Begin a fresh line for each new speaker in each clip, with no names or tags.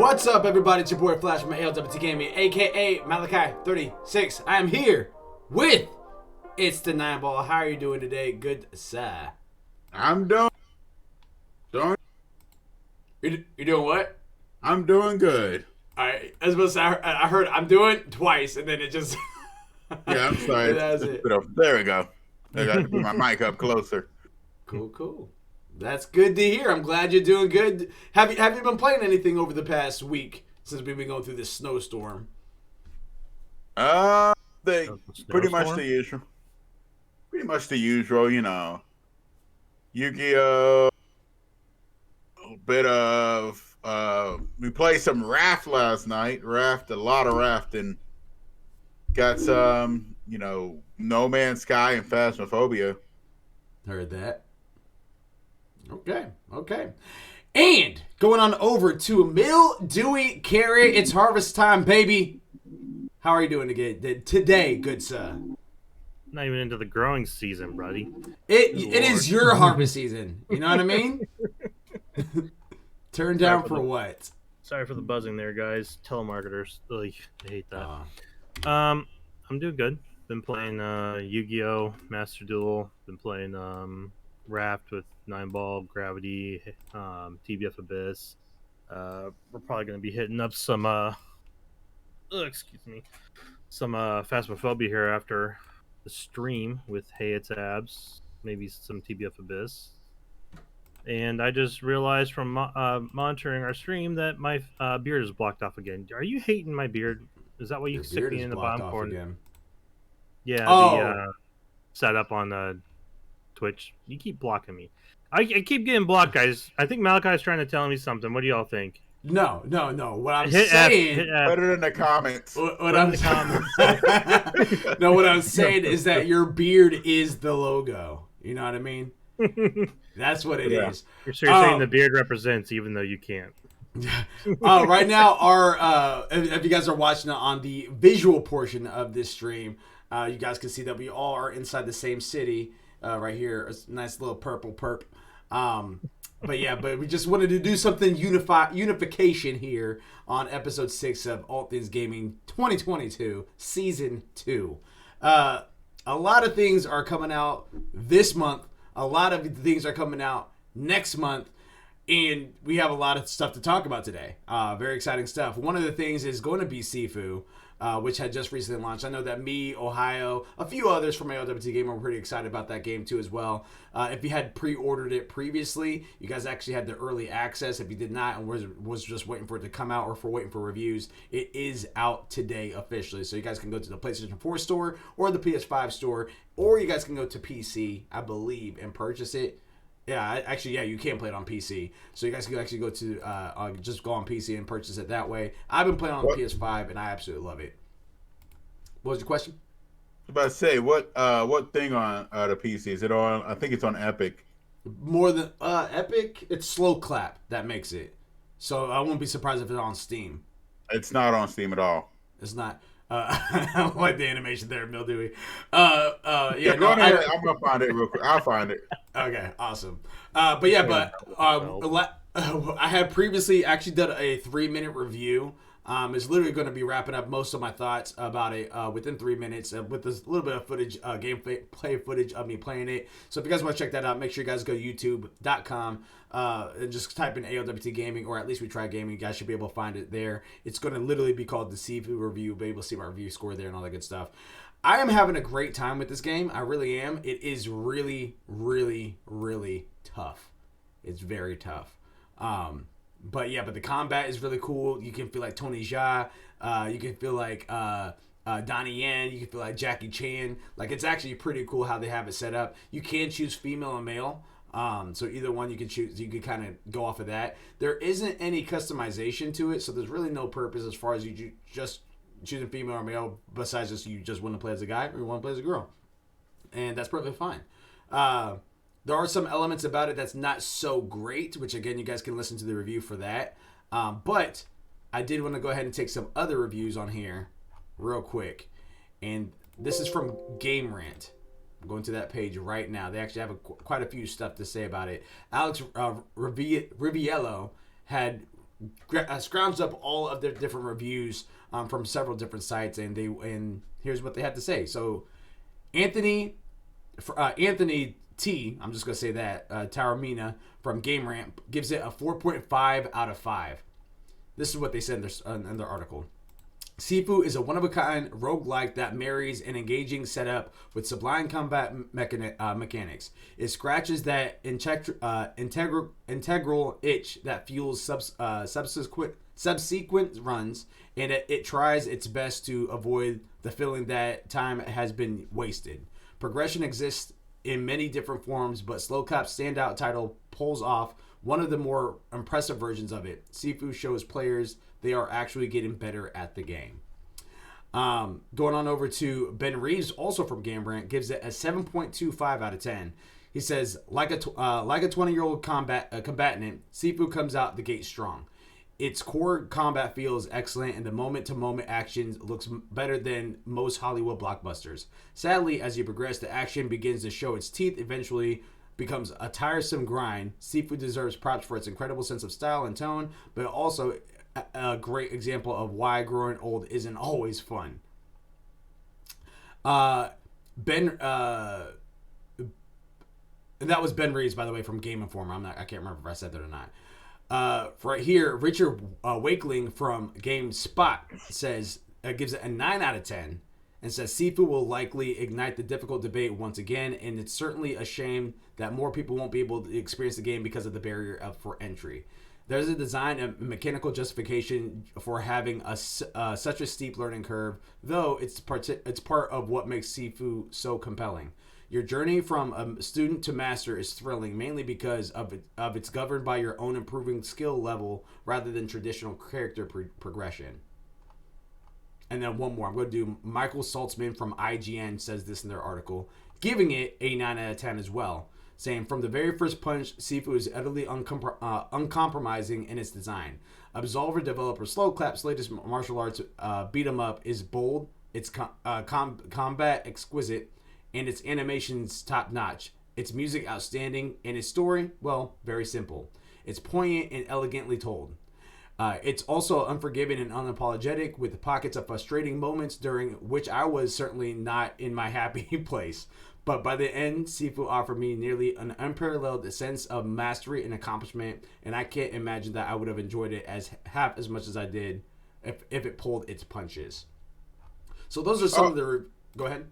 What's up, everybody? It's your boy Flash from ALWT Gaming, aka Malachi36. I am here with It's the Nine Ball. How are you doing today, good sir?
I'm doing.
You're doing what?
I'm doing good.
I was supposed to say, I heard I'm doing twice, and then it just.
Yeah, I'm sorry.
That's it.
There we go. I got to put my mic up closer.
Cool. That's good to hear. I'm glad you're doing good. Have you been playing anything over the past week since we've been going through this snowstorm?
Pretty much the usual. Pretty much the usual, you know. Yu-Gi-Oh! A bit of we played some raft last night. A lot of rafting. Got some, No Man's Sky and Phasmophobia.
Heard that. Okay. And going on over to Mildewy Carrot. It's harvest time, baby. How are you doing today, good sir?
Not even into the growing season, buddy.
It is your harvest season. You know what I mean? Turn down for what?
Sorry for the buzzing there, guys. Telemarketers, I hate that. I'm doing good. Been playing Yu-Gi-Oh! Master Duel. Been playing Raft with 9-Ball, Gravity, TBF Abyss. We're probably going to be hitting up some Phasmophobia here after the stream with Hey It's Abs, maybe some TBF Abyss. And I just realized from monitoring our stream that my beard is blocked off again. Are you hating my beard? Is that what you stick me in the bottom corner?
Again.
Yeah, the setup on Twitch. You keep blocking me. I keep getting blocked, guys. I think Malachi's trying to tell me something. What do y'all think?
No. What I'm saying...
Put it in the comments.
What I'm saying is that your beard is the logo. You know what I mean? That's what it is.
You're saying the beard represents, even though you can't.
Right now, if you guys are watching it on the visual portion of this stream, you guys can see that we all are inside the same city right here. A nice little purple perp. But we just wanted to do something unification here on episode 6 of ALWT Things Gaming 2022 season 2. A lot of things are coming out this month. A lot of things are coming out next month. And we have a lot of stuff to talk about today. Very exciting stuff. One of the things is going to be Sifu, which had just recently launched. I know that me, Ohio, a few others from ALWT Gaming were pretty excited about that game too as well. If you had pre-ordered it previously, you guys actually had the early access. If you did not and was just waiting for it to come out or waiting for reviews, it is out today officially. So you guys can go to the PlayStation 4 store or the PS5 store, or you guys can go to PC, I believe, and purchase it. Yeah, you can play it on PC. So you guys can actually go to just go on PC and purchase it that way. I've been playing on the PS5 and I absolutely love it. What was your question?
I was about to say what thing on the PC is it on? I think it's on Epic.
More than Epic, it's Slow Clap that makes it. So I won't be surprised if it's on Steam.
It's not on Steam at all.
It's not. I don't like the animation there, Mildewy.
Go ahead. I'm gonna find it real quick. I'll find it.
Okay, awesome. I had previously actually done a 3-minute review. It's literally going to be wrapping up most of my thoughts about it within 3 minutes with a little bit of footage, gameplay footage of me playing it. So if you guys want to check that out, make sure you guys go to youtube.com and just type in ALWT Gaming, or at least we try gaming. You guys should be able to find it there. It's going to literally be called the Sifu review. You'll be able to see my review score there and all that good stuff. I am having a great time with this game. I really am. It is really, really, really tough. It's very tough. But the combat is really cool. You can feel like Tony Jaa. You can feel like Donnie Yen. You can feel like Jackie Chan. Like, it's actually pretty cool how they have it set up. You can choose female and male. So either one you can choose. You can kind of go off of that. There isn't any customization to it, so there's really no purpose as far as you just choosing female or male, besides you just want to play as a guy or you want to play as a girl. And that's perfectly fine. There are some elements about it that's not so great, which again, you guys can listen to the review for that. But I did want to go ahead and take some other reviews on here real quick. And this is from Game Rant. I'm going to that page right now. They actually have quite a few stuff to say about it. Alex Riviello had scrounged up all of their different reviews from several different sites, and here's what they had to say. So Anthony T, I'm just gonna say that Taormina from Game Ramp gives it a 4.5 out of 5. This is what they said in their article. Sifu is a one-of-a-kind roguelike that marries an engaging setup with sublime combat mechanics. It scratches that integral itch that fuels subsequent runs, and it tries its best to avoid the feeling that time has been wasted. Progression exists in many different forms, but Slowcap's standout title pulls off one of the more impressive versions of it. Sifu shows players they are actually getting better at the game. Going on over to Ben Reeves, also from Game Rant, gives it a 7.25 out of 10. He says, like a 20-year-old combatant, Sifu comes out the gate strong. Its core combat feels excellent, and the moment-to-moment action looks better than most Hollywood blockbusters. Sadly, as you progress, the action begins to show its teeth, eventually becomes a tiresome grind. Sifu deserves props for its incredible sense of style and tone, but also a great example of why growing old isn't always fun. And that was Ben Reeves, by the way, from Game Informer. I can't remember if I said that or not. Right here, Richard Wakeling from GameSpot says gives it a 9 out of 10 and says Sifu will likely ignite the difficult debate once again, and it's certainly a shame that more people won't be able to experience the game because of the barrier for entry. There's a design and mechanical justification for having such a steep learning curve, though it's part of what makes Sifu so compelling. Your journey from a student to master is thrilling, mainly because of it's governed by your own improving skill level rather than traditional character progression. And then one more. I'm going to do Michael Saltzman from IGN says this in their article, giving it a 9 out of 10 as well, saying from the very first punch, Sifu is utterly uncompromising in its design. Absolver developer Slowcap's latest martial arts beat 'em up is bold, its combat exquisite, and its animations top-notch. Its music outstanding, and its story, well, very simple. It's poignant and elegantly told. It's also unforgiving and unapologetic, with pockets of frustrating moments during which I was certainly not in my happy place. But by the end, Sifu offered me nearly an unparalleled sense of mastery and accomplishment, and I can't imagine that I would have enjoyed it half as much as I did if it pulled its punches. So those are some of the... Go ahead.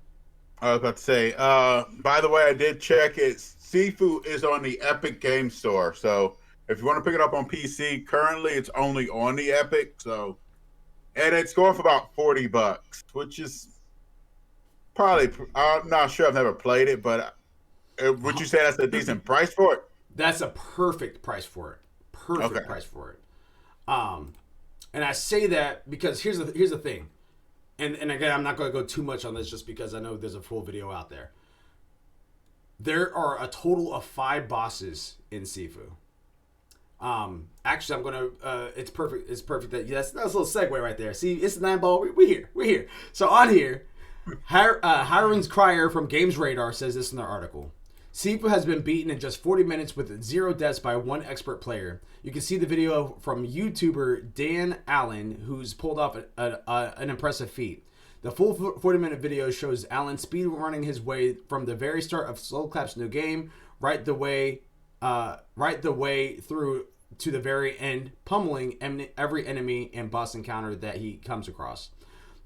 I was about to say, by the way, I did check it. Sifu is on the Epic Game Store. So if you want to pick it up on PC, currently it's only on the Epic. So, and it's going for about $40, which is probably, I'm not sure, I've never played it, but would you say that's a decent price for it?
That's a perfect price for it. Perfect price for it. And I say that because here's the thing. And again, I'm not going to go too much on this just because I know there's a full video out there. There are a total of 5 bosses in Sifu. Actually, I'm going to, it's perfect that, that's a little segue right there. See, it's the 9-ball, we're here. So on here, Hiram's Crier from Games Radar says this in their article. Sifu has been beaten in just 40 minutes with 0 deaths by one expert player. You can see the video from YouTuber Dan Allen, who's pulled off an impressive feat. The full 40-minute video shows Allen speed running his way from the very start of Slowcap's new game, right the way through to the very end, pummeling every enemy and boss encounter that he comes across.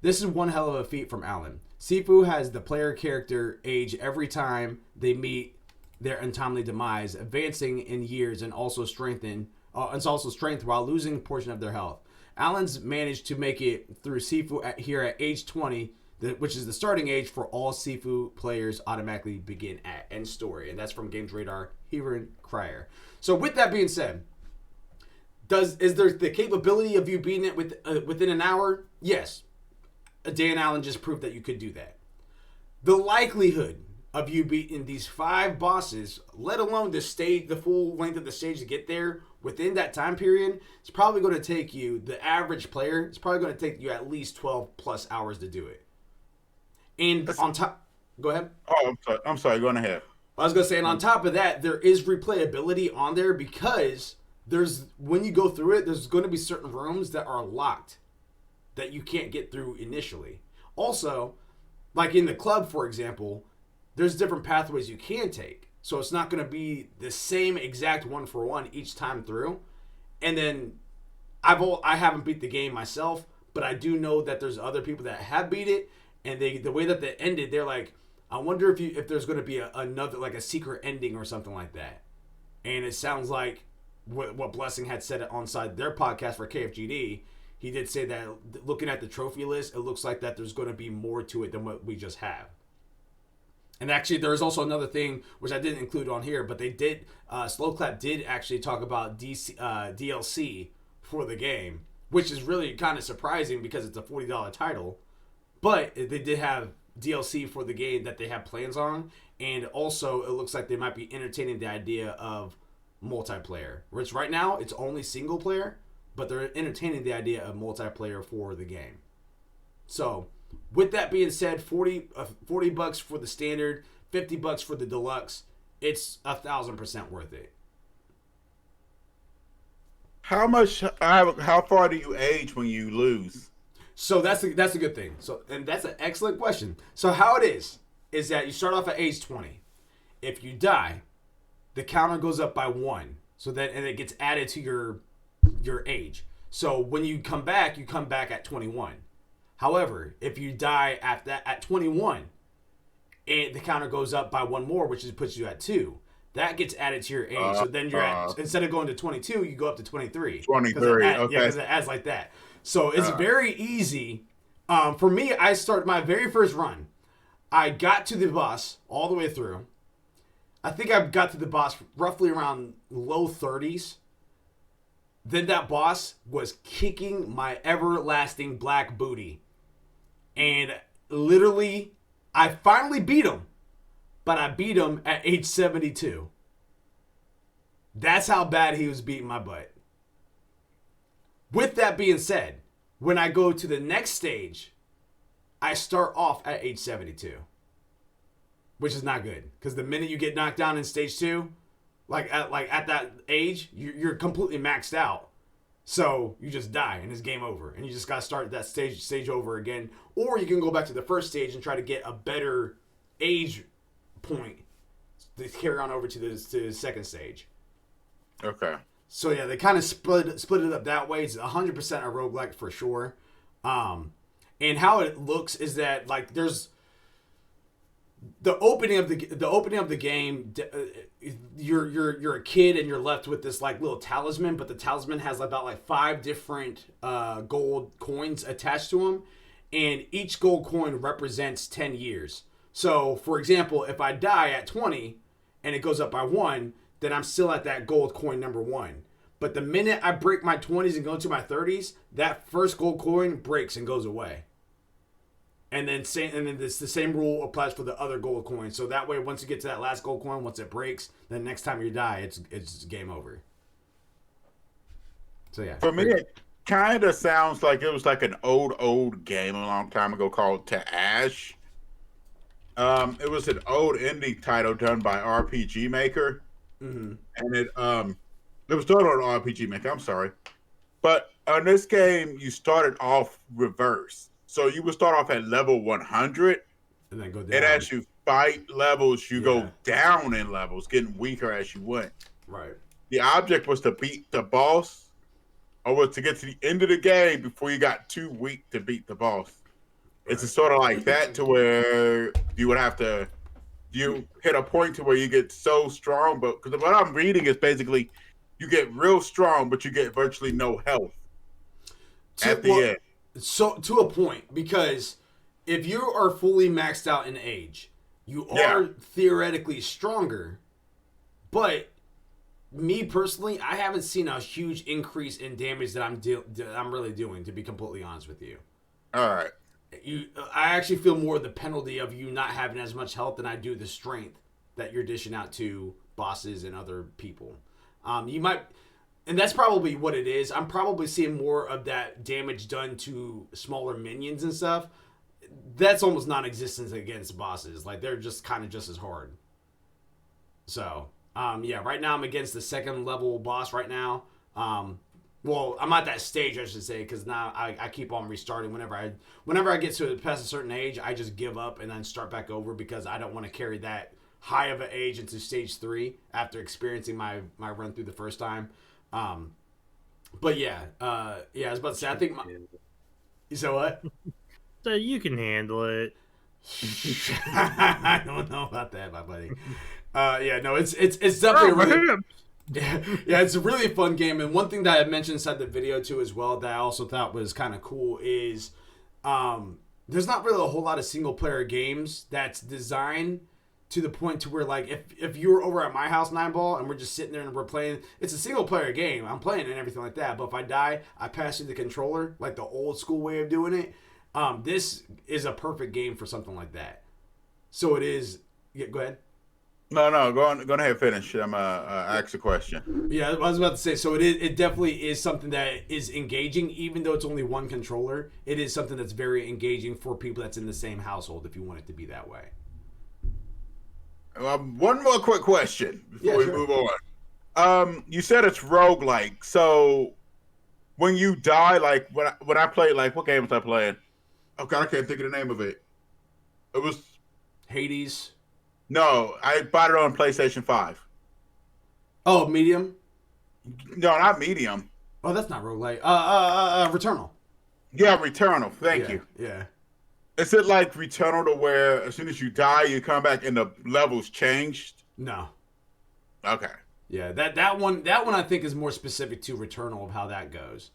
This is one hell of a feat from Allen. Sifu has the player character age every time they meet their untimely demise, advancing in years and also strength while losing a portion of their health. Allen's managed to make it through Sifu here at age 20, which is the starting age for all Sifu players automatically begin at. End story. And that's from Games Radar, Hiram Crier. So with that being said, is there the capability of you beating it within an hour? Yes. Dan Allen just proved that you could do that. The likelihood of you beating these 5 bosses, let alone the full length of the stage to get there within that time period, it's probably going to take you, the average player, it's probably going to take you at least 12 plus hours to do it. And on top, go ahead.
Oh, I'm sorry. Go ahead.
I was going to say, and on top of that, there is replayability on there because when you go through it, there's going to be certain rooms that are locked that you can't get through initially. Also, like in the club, for example, there's different pathways you can take. So it's not going to be the same exact one for one each time through. And then I haven't beat the game myself, but I do know that there's other people that have beat it, and the way that they ended, they're like, I wonder if there's going to be another, like a secret ending or something like that. And it sounds like what Blessing had said on side their podcast for KFGD. He did say that looking at the trophy list, it looks like that there's going to be more to it than what we just have. And actually, there's also another thing which I didn't include on here, but they did. Slow Clap did actually talk about DLC for the game, which is really kind of surprising because it's a $40 title. But they did have DLC for the game that they have plans on, and also it looks like they might be entertaining the idea of multiplayer. Which right now it's only single player, but they're entertaining the idea of multiplayer for the game. So, with that being said, $40 for the standard, $50 for the deluxe. It's 1,000% worth it.
How far do you age when you lose?
So that's a good thing. So, and that's an excellent question. So how it is that you start off at age 20. If you die, the counter goes up by 1. So that, and it gets added to your age. So when you come back at 21. However, if you die at 21, the counter goes up by 1 more, which puts you at 2. That gets added to your age. So then you're at, instead of going to 22, you go up to 23.
23, okay.
Yeah, because it adds like that. So it's very easy. For me, I started my very first run. I got to the boss all the way through. I think I got to the boss roughly around low 30s. Then that boss was kicking my everlasting black booty. And literally, I finally beat him. But I beat him at age 72. That's how bad he was beating my butt. With that being said, when I go to the next stage, I start off at age 72. Which is not good. Because the minute you get knocked down in stage 2, at that age, you're completely maxed out. So you just die and it's game over. And you just got to start that stage over again. Or you can go back to the first stage and try to get a better age point to carry on over to the second stage.
Okay.
So yeah, they kind of split it up that way. It's 100% a roguelike for sure. And how it looks is that like there's the opening of the game. You're a kid and you're left with this like little talisman, but the talisman has about like 5 different gold coins attached to them, and each gold coin represents 10 years. So, for example, if I die at 20 and it goes up by 1, then I'm still at that gold coin number 1. But the minute I break my 20s and go to my 30s, that first gold coin breaks and goes away. And then it's the same rule applies for the other gold coins. So that way, once you get to that last gold coin, once it breaks, then next time you die, it's game over. So yeah.
For me, it kind of sounds like it was like an old game a long time ago called To Ash. It was an old indie title done by RPG Maker, and it was done on RPG Maker. I'm sorry, but on this game you started off reverse, so you would start off at level 100,
and then go down.
And as you fight levels, you go down in levels, getting weaker as you went.
Right.
The object was to beat the boss, or was to get to the end of the game before you got too weak to beat the boss. It's sort of like that, to where you would have to, you hit a point to where you get so strong, but because what I'm reading is basically you get real strong, but you get virtually no health at the end.
So to a point, because if you are fully maxed out in age, you are theoretically stronger, but me personally, I haven't seen a huge increase in damage that I'm really doing, to be completely honest with you.
All right.
I actually feel more the penalty of you not having as much health than I do the strength that you're dishing out to bosses and other people. You might, and that's probably what it is. I'm probably seeing more of that damage done to smaller minions and stuff. That's almost non-existent against bosses. Like, they're just kind of just as hard. So Yeah, right now I'm against the second level boss right now. Well, I'm at that stage, I should say, because now I keep on restarting. Whenever I get to past a certain age, I just give up and then start back over because I don't want to carry that high of an age into stage 3 after experiencing my run through the first time. Um, but yeah, yeah, I was about to say, I think you said what?
So you can handle it.
I don't know about that, my buddy. Yeah, no, it's definitely really. Yeah, it's a really fun game. And one thing that I mentioned inside the video too, as well, that I also thought was kind of cool is, there's not really a whole lot of single player games that's designed to the point to where, like, if you were over at my house, Nine Ball, and we're just sitting there and we're playing, it's a single player game. I'm playing and everything like that. But if I die, I pass you the controller, like the old school way of doing it. This is a perfect game for something like that. So it is. Yeah, go ahead.
No, go ahead and finish. I'm ask a question.
Yeah, I was about to say. So it definitely is something that is engaging, even though it's only one controller. It is something that's very engaging for people that's in the same household. If you want it to be that way.
One more quick question before we
sure.
move on. You said it's roguelike. So when you die, like when I played, like what game was I playing? Oh God, I can't think of the name of it. It was
Hades.
No, I bought it on PlayStation 5.
Oh, Medium.
No, not Medium.
Oh, that's not roguelike. Returnal.
Yeah, Returnal. Thank
Yeah,
you.
yeah.
Is it like Returnal to where as soon as you die, you come back and the levels changed?
No.
Okay.
Yeah, that one I think is more specific to Returnal of how that goes.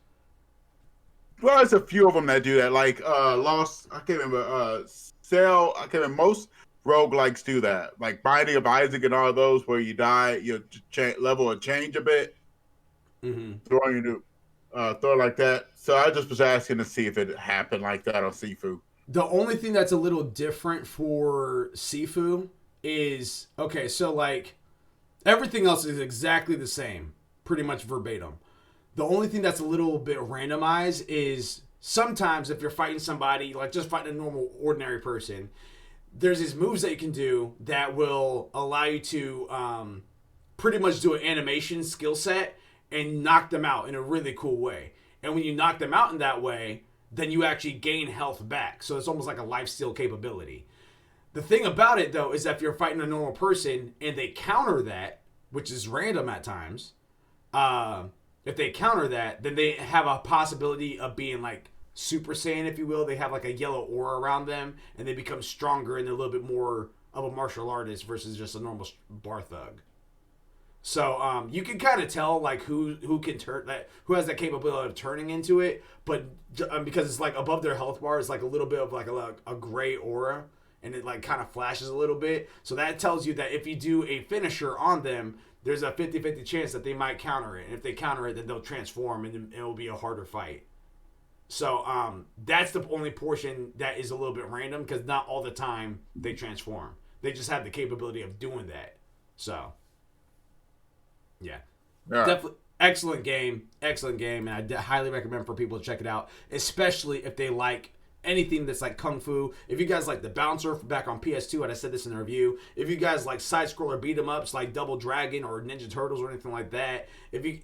Well, there's a few of them that do that. Like Lost, I can't remember. Cell, I can't remember. Most roguelikes do that. Like Binding of Isaac and all those where you die, your level will change a bit.
Mm-hmm.
Throw it like that. So I just was asking to see if it happened like that on Sifu.
The only thing that's a little different for Sifu is, okay, so like everything else is exactly the same, pretty much verbatim. The only thing that's a little bit randomized is sometimes if you're fighting somebody, like just fighting a normal, ordinary person, there's these moves that you can do that will allow you to pretty much do an animation skill set and knock them out in a really cool way. And when you knock them out in that way, then you actually gain health back. So it's almost like a life steal capability. The thing about it, though, is that if you're fighting a normal person and they counter that, which is random at times, if they counter that, then they have a possibility of being like Super Saiyan, if you will. They have like a yellow aura around them, and they become stronger and they're a little bit more of a martial artist versus just a normal bar thug. So you can kind of tell like who can turn that, who has that capability of turning into it, but because it's like above their health bar, it's like a little bit of like a gray aura, and it like kind of flashes a little bit. So that tells you that if you do a finisher on them, there's a 50-50 chance that they might counter it. And if they counter it, then they'll transform and it will be a harder fight. So that's the only portion that is a little bit random because not all the time they transform. They just have the capability of doing that. So yeah,
Right.
definitely excellent game, and I highly recommend for people to check it out, especially if they like anything that's like kung fu. If you guys like the Bouncer back on PS2, and I said this in the review, if you guys like side scroller beat 'em ups like Double Dragon or Ninja Turtles or anything like that, if you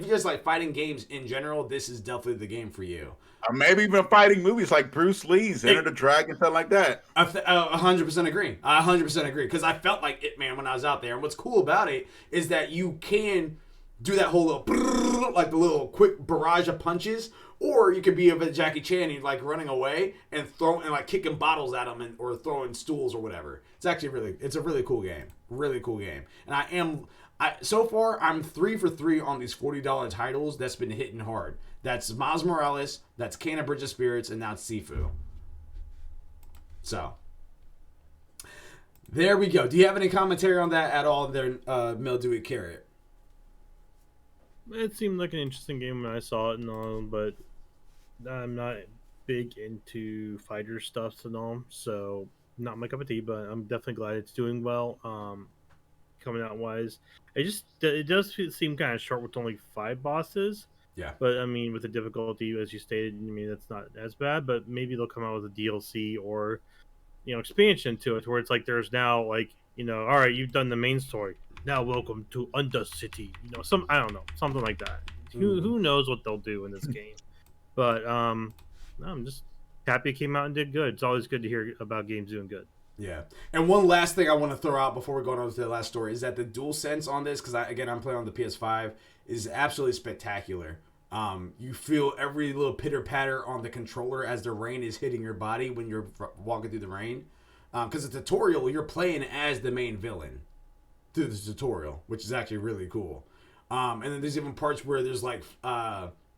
just like fighting games in general, this is definitely the game for you.
Or maybe even fighting movies like Bruce Lee's Enter the Dragon, something like that.
I 100% agree. I 100% agree because I felt like It Man when I was out there. And what's cool about it is that you can do that whole little like the little quick barrage of punches, or you could be a Jackie Chan and like running away and throwing and like kicking bottles at them or throwing stools or whatever. It's actually it's a really cool game, and so far I'm 3 for 3 on these $40 titles that's been hitting hard. That's Miles Morales, that's Kena Bridge of Spirits, and now it's Sifu. So there we go. Do you have any commentary on that at all there, Mildewy Carrot?
It seemed like an interesting game when I saw it and all, but I'm not big into fighter stuff and all, so not my cup of tea. But I'm definitely glad it's doing well. Coming out wise, it does seem kind of short with only 5 bosses.
Yeah.
But I mean, with the difficulty as you stated, I mean that's not as bad. But maybe they'll come out with a DLC or expansion to it, where it's like there's now like all right, you've done the main story. now welcome to Undercity. I don't know, something like that. Who knows what they'll do in this game? But no, I'm just happy it came out and did good. It's always good to hear about games doing good.
Yeah. And one last thing I want to throw out before we go on to the last story is that the DualSense on this, because I'm playing on the PS5, is absolutely spectacular. You feel every little pitter patter on the controller as the rain is hitting your body when you're walking through the rain. Because the tutorial, you're playing as the main villain through the tutorial, which is actually really cool. And then there's even parts where there's like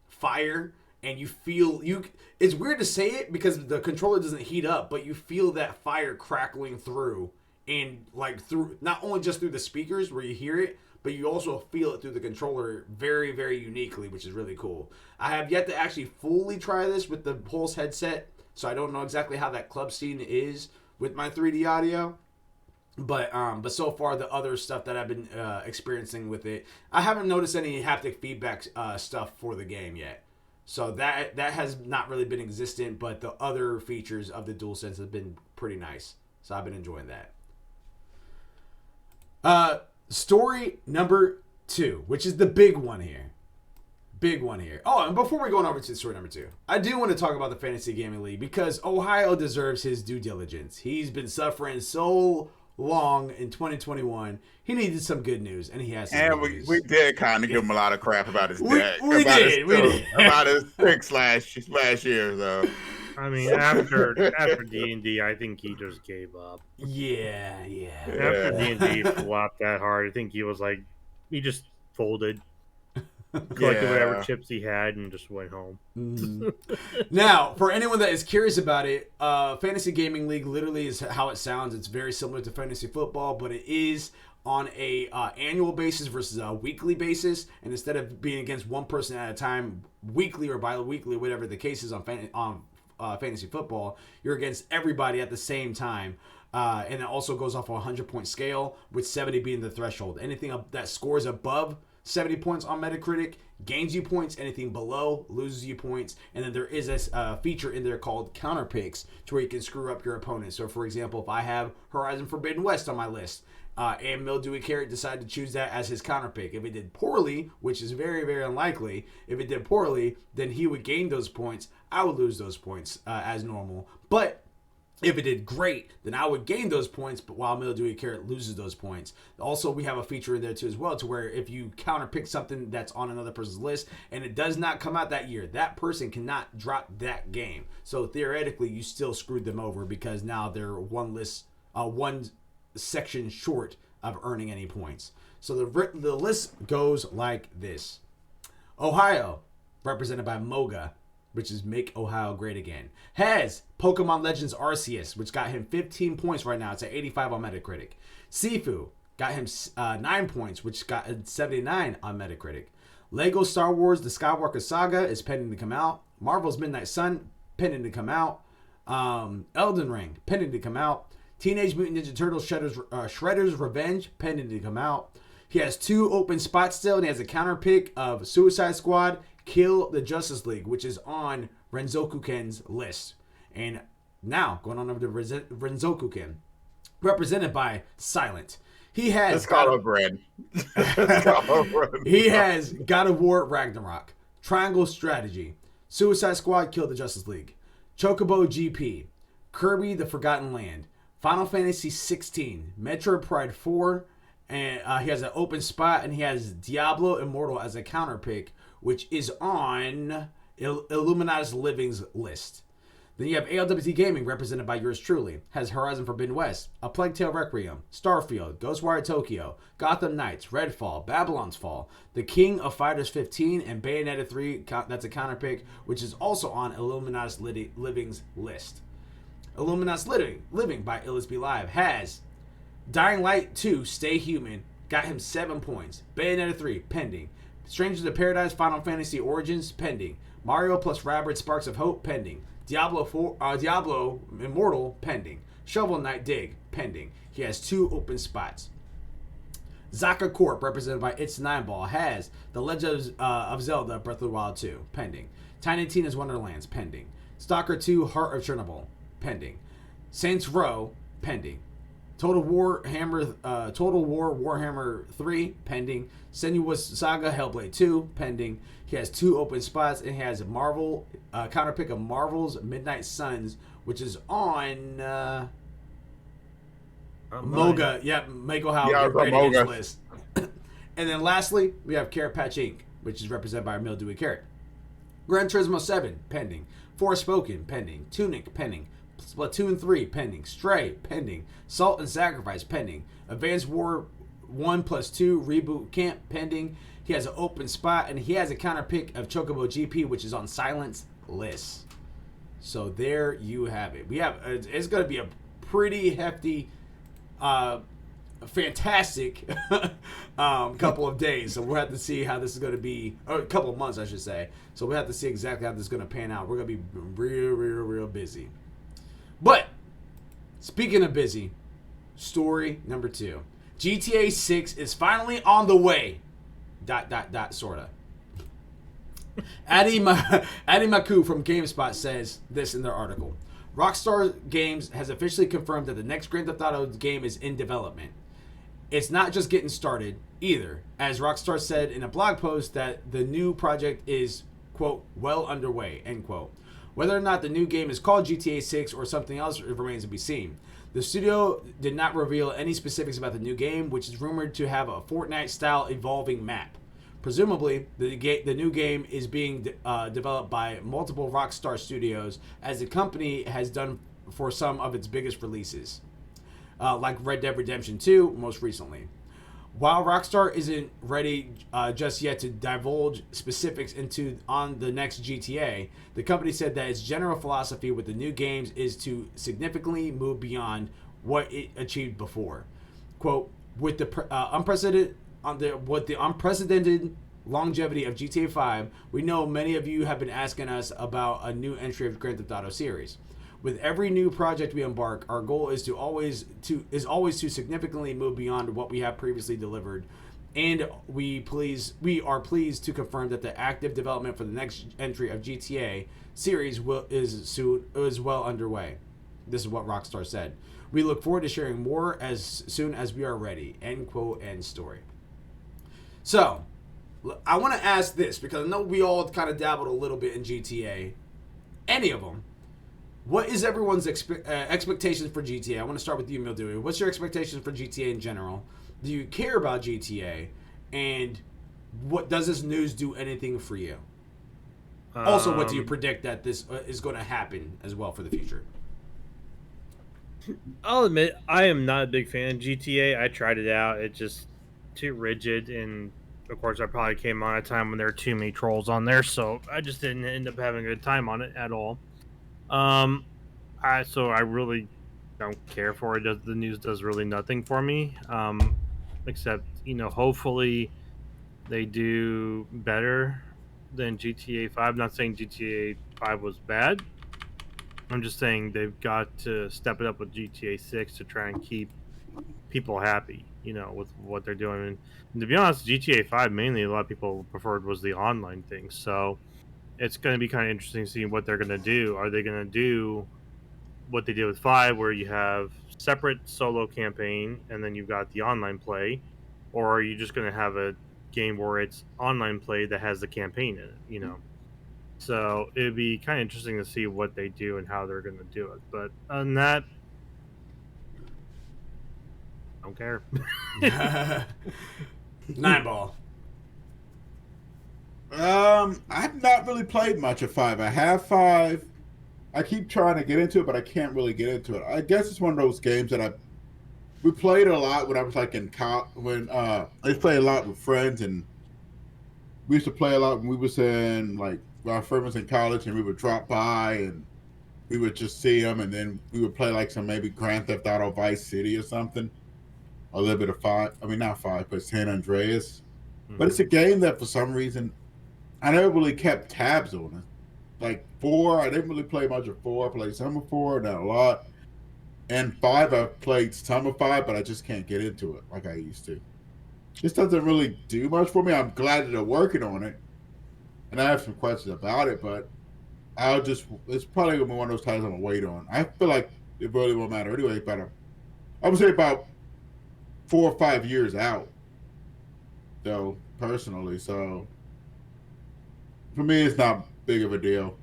fire, and you feel you. It's weird to say it because the controller doesn't heat up, but you feel that fire crackling through, and like through not only just through the speakers where you hear it, but you also feel it through the controller very, very uniquely, which is really cool. I have yet to actually fully try this with the Pulse headset, so I don't know exactly how that club scene is with my 3D audio. But so far the other stuff that I've been experiencing with it, I haven't noticed any haptic feedback stuff for the game yet. So that has not really been existent, but the other features of the DualSense have been pretty nice. So I've been enjoying that. Story number 2, which is the big one here. Big one here. Oh, and before we go on over to story number 2, I do want to talk about the Fantasy Gaming League because Ohio deserves his due diligence. He's been suffering so long in 2021. He needed some good news, and he has some
And
good news.
we did kind of give him a lot of crap about his deck.
We did.
About his picks last year, though.
I mean, after D&D, I think he just gave up.
Yeah.
After D&D flopped that hard, I think he just folded, collected whatever chips he had, and just went home.
Now, for anyone that is curious about it, Fantasy Gaming League literally is how it sounds. It's very similar to fantasy football, but it is on a annual basis versus a weekly basis. And instead of being against one person at a time, weekly or bi-weekly, whatever the case is on fantasy football, you're against everybody at the same time. And it also goes off a 100-point scale, with 70 being the threshold. Anything that scores above 70 points on Metacritic gains you points. Anything below loses you points. And then there is a feature in there called counter picks, to where you can screw up your opponent. So, for example, if I have Horizon Forbidden West on my list, and Mildewy Carrot decided to choose that as his counter pick. If it did poorly, which is very, very unlikely, if it did poorly, then he would gain those points. I would lose those points as normal. But if it did great, then I would gain those points, but while Mildewy Carrot loses those points. Also, we have a feature in there too as well, to where if you counterpick something that's on another person's list and it does not come out that year, that person cannot drop that game. So theoretically, you still screwed them over, because now they're one section short of earning any points. So the list goes like this: Ohio, represented by Moga, which is Make Ohio Great Again, has Pokemon Legends Arceus, which got him 15 points right now. It's at 85 on Metacritic. Sifu got him 9 points, which got 79 on Metacritic. Lego Star Wars The Skywalker Saga is pending to come out. Marvel's Midnight Sun, pending to come out. Elden Ring, pending to come out. Teenage Mutant Ninja Turtles Shredder's Revenge, pending to come out. He has 2 open spots still, and he has a counter pick of Suicide Squad, Kill the Justice League, which is on Renzoku-ken's list. And now, going on over to Renzoku-ken, represented by Silent. He has He has God of War Ragnarok, Triangle Strategy, Suicide Squad Kill the Justice League, Chocobo GP, Kirby the Forgotten Land, Final Fantasy 16, Metroid Pride 4, and he has an open spot, and he has Diablo Immortal as a counter pick, which is on Illuminatus Living's list. Then you have ALWT Gaming, represented by yours truly, has Horizon Forbidden West, A Plague Tale Requiem, Starfield, Ghostwire Tokyo, Gotham Knights, Redfall, Babylon's Fall, The King of Fighters 15, and Bayonetta 3, that's a counter pick, which is also on Illuminatus Living's list. Illuminatus Living by Illusby Live has Dying Light 2, Stay Human, got him 7 points. Bayonetta 3, pending. Strangers of Paradise Final Fantasy Origins, pending. Mario plus Rabbids Sparks of Hope, pending. Diablo Immortal, pending. Shovel Knight Dig, pending. He has 2 open spots. Zaka Corp, represented by It's Nine Ball, has The Legend of Zelda Breath of the Wild 2, pending. Tiny Tina's Wonderlands, pending. Stalker 2 Heart of Chernobyl, pending. Saints Row, pending. Total War Warhammer 3 pending. Senua's Saga Hellblade 2 pending. He has 2 open spots, and he has a Marvel counterpick of Marvel's Midnight Suns, which is on Moga. Yeah, Mako How
Yeah,
get
it's on
ready his
Moga.
list. And then lastly, we have Carrot Patch Inc., which is represented by Mildewy Carrot. Gran Turismo 7 pending. Forspoken pending. Tunic pending. Splatoon 3 pending. Stray pending. Salt and Sacrifice pending. Advanced War 1+2 Reboot Camp pending. He has an open spot, and he has a counterpick of Chocobo GP, which is on Silence list. So there you have it. We have it's going to be a pretty hefty, fantastic couple of days. So we'll have to see how this is going to be, or a couple of months, I should say. So we'll have to see exactly how this is going to pan out. We're going to be real busy. But speaking of busy, story number 2. GTA 6 is finally on the way. ... sorta. Adi Maku from GameSpot says this in their article. Rockstar Games has officially confirmed that the next Grand Theft Auto game is in development. It's not just getting started either, as Rockstar said in a blog post that the new project is, quote, well underway, end quote. Whether or not the new game is called GTA 6 or something else remains to be seen. The studio did not reveal any specifics about the new game, which is rumored to have a Fortnite-style evolving map. Presumably, the new game is being developed by multiple Rockstar studios, as the company has done for some of its biggest releases, like Red Dead Redemption 2 most recently. While Rockstar isn't ready just yet to divulge specifics on the next GTA, the company said that its general philosophy with the new games is to significantly move beyond what it achieved before. Quote, with the unprecedented longevity of GTA 5, we know many of you have been asking us about a new entry of Grand Theft Auto series. With every new project we embark, our goal is always to significantly move beyond what we have previously delivered, and we are pleased to confirm that the active development for the next entry of GTA series is well underway. This is what Rockstar said. We look forward to sharing more as soon as we are ready. End quote. End story. So, I want to ask this because I know we all kind of dabbled a little bit in GTA. Any of them. What is everyone's expectations for GTA? I want to start with you, Mildewy. What's your expectations for GTA in general? Do you care about GTA? And what does this news do anything for you? Also, what do you predict that this is going to happen as well for the future?
I'll admit, I am not a big fan of GTA. I tried it out. It's just too rigid. And, of course, I probably came on a time when there were too many trolls on there. So I just didn't end up having a good time on it at all. So I really don't care for it. The news does really nothing for me, except hopefully they do better than GTA 5. I'm not saying GTA 5 was bad. I'm just saying they've got to step it up with GTA 6 to try and keep people happy, with what they're doing. And to be honest, GTA 5 mainly a lot of people preferred was the online thing. So it's going to be kind of interesting to see what they're going to do. Are they going to do what they did with 5, where you have separate solo campaign and then you've got the online play, or are you just going to have a game where it's online play that has the campaign in it? So it'd be kind of interesting to see what they do and how they're going to do it. But on that, I don't care.
9ball.
I've not really played much of 5. I have 5. I keep trying to get into it, but I can't really get into it. I guess it's one of those games that we played a lot when I was like in college. When I used to play a lot with friends, and we used to play a lot when we was in like our friend was in college, and we would drop by and we would just see them, and then we would play like some maybe Grand Theft Auto Vice City or something. A little bit of 5. I mean, not 5, but San Andreas. Mm-hmm. But it's a game that for some reason I never really kept tabs on it. Like 4, I didn't really play much of 4. I played some of 4, not a lot. And 5, I played some of 5, but I just can't get into it like I used to. This doesn't really do much for me. I'm glad that they're working on it. And I have some questions about it, but it's probably going to be one of those titles I'm going to wait on. I feel like it really won't matter anyway, but I would say about 4 or 5 years out, though, personally. So for me, it's not big of a deal.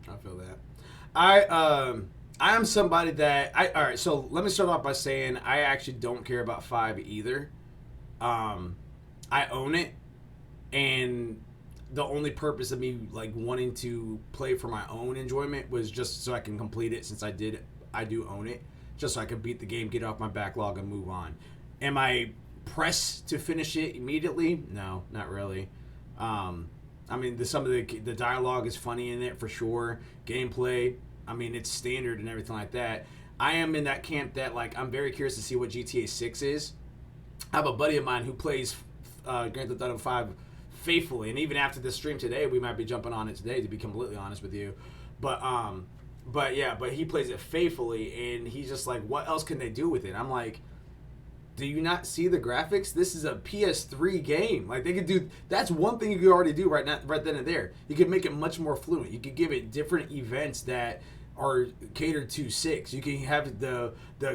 I feel that. I am somebody that I all right. So let me start off by saying I actually don't care about 5 either. Um, I own it, and the only purpose of me like wanting to play for my own enjoyment was just so I can complete it. Since I do own it, just so I can beat the game, get off my backlog, and move on. Am I pressed to finish it immediately? No, not really. Um, I mean, some of the dialogue is funny in it for sure. Gameplay, I mean, it's standard and everything like that. I am in that camp that like I'm very curious to see what GTA 6 is. I have a buddy of mine who plays Grand Theft Auto 5 faithfully, and even after this stream today, we might be jumping on it today. To be completely honest with you, but but he plays it faithfully, and he's just like, what else can they do with it? I'm like, do you not see the graphics? This is a PS3 game. Like they could do. That's one thing you could already do right now, right then and there. You could make it much more fluent. You could give it different events that are catered to 6. You can have the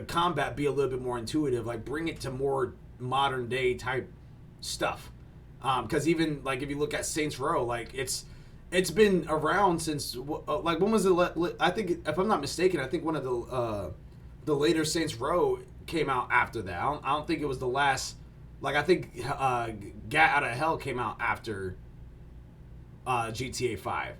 combat be a little bit more intuitive. Like bring it to more modern day type stuff. Because even like if you look at Saints Row, like it's been around since like when was it? I think if I'm not mistaken, I think one of the later Saints Row came out after that. I don't think it was the last. Like I think Gat Out of Hell came out after GTA 5.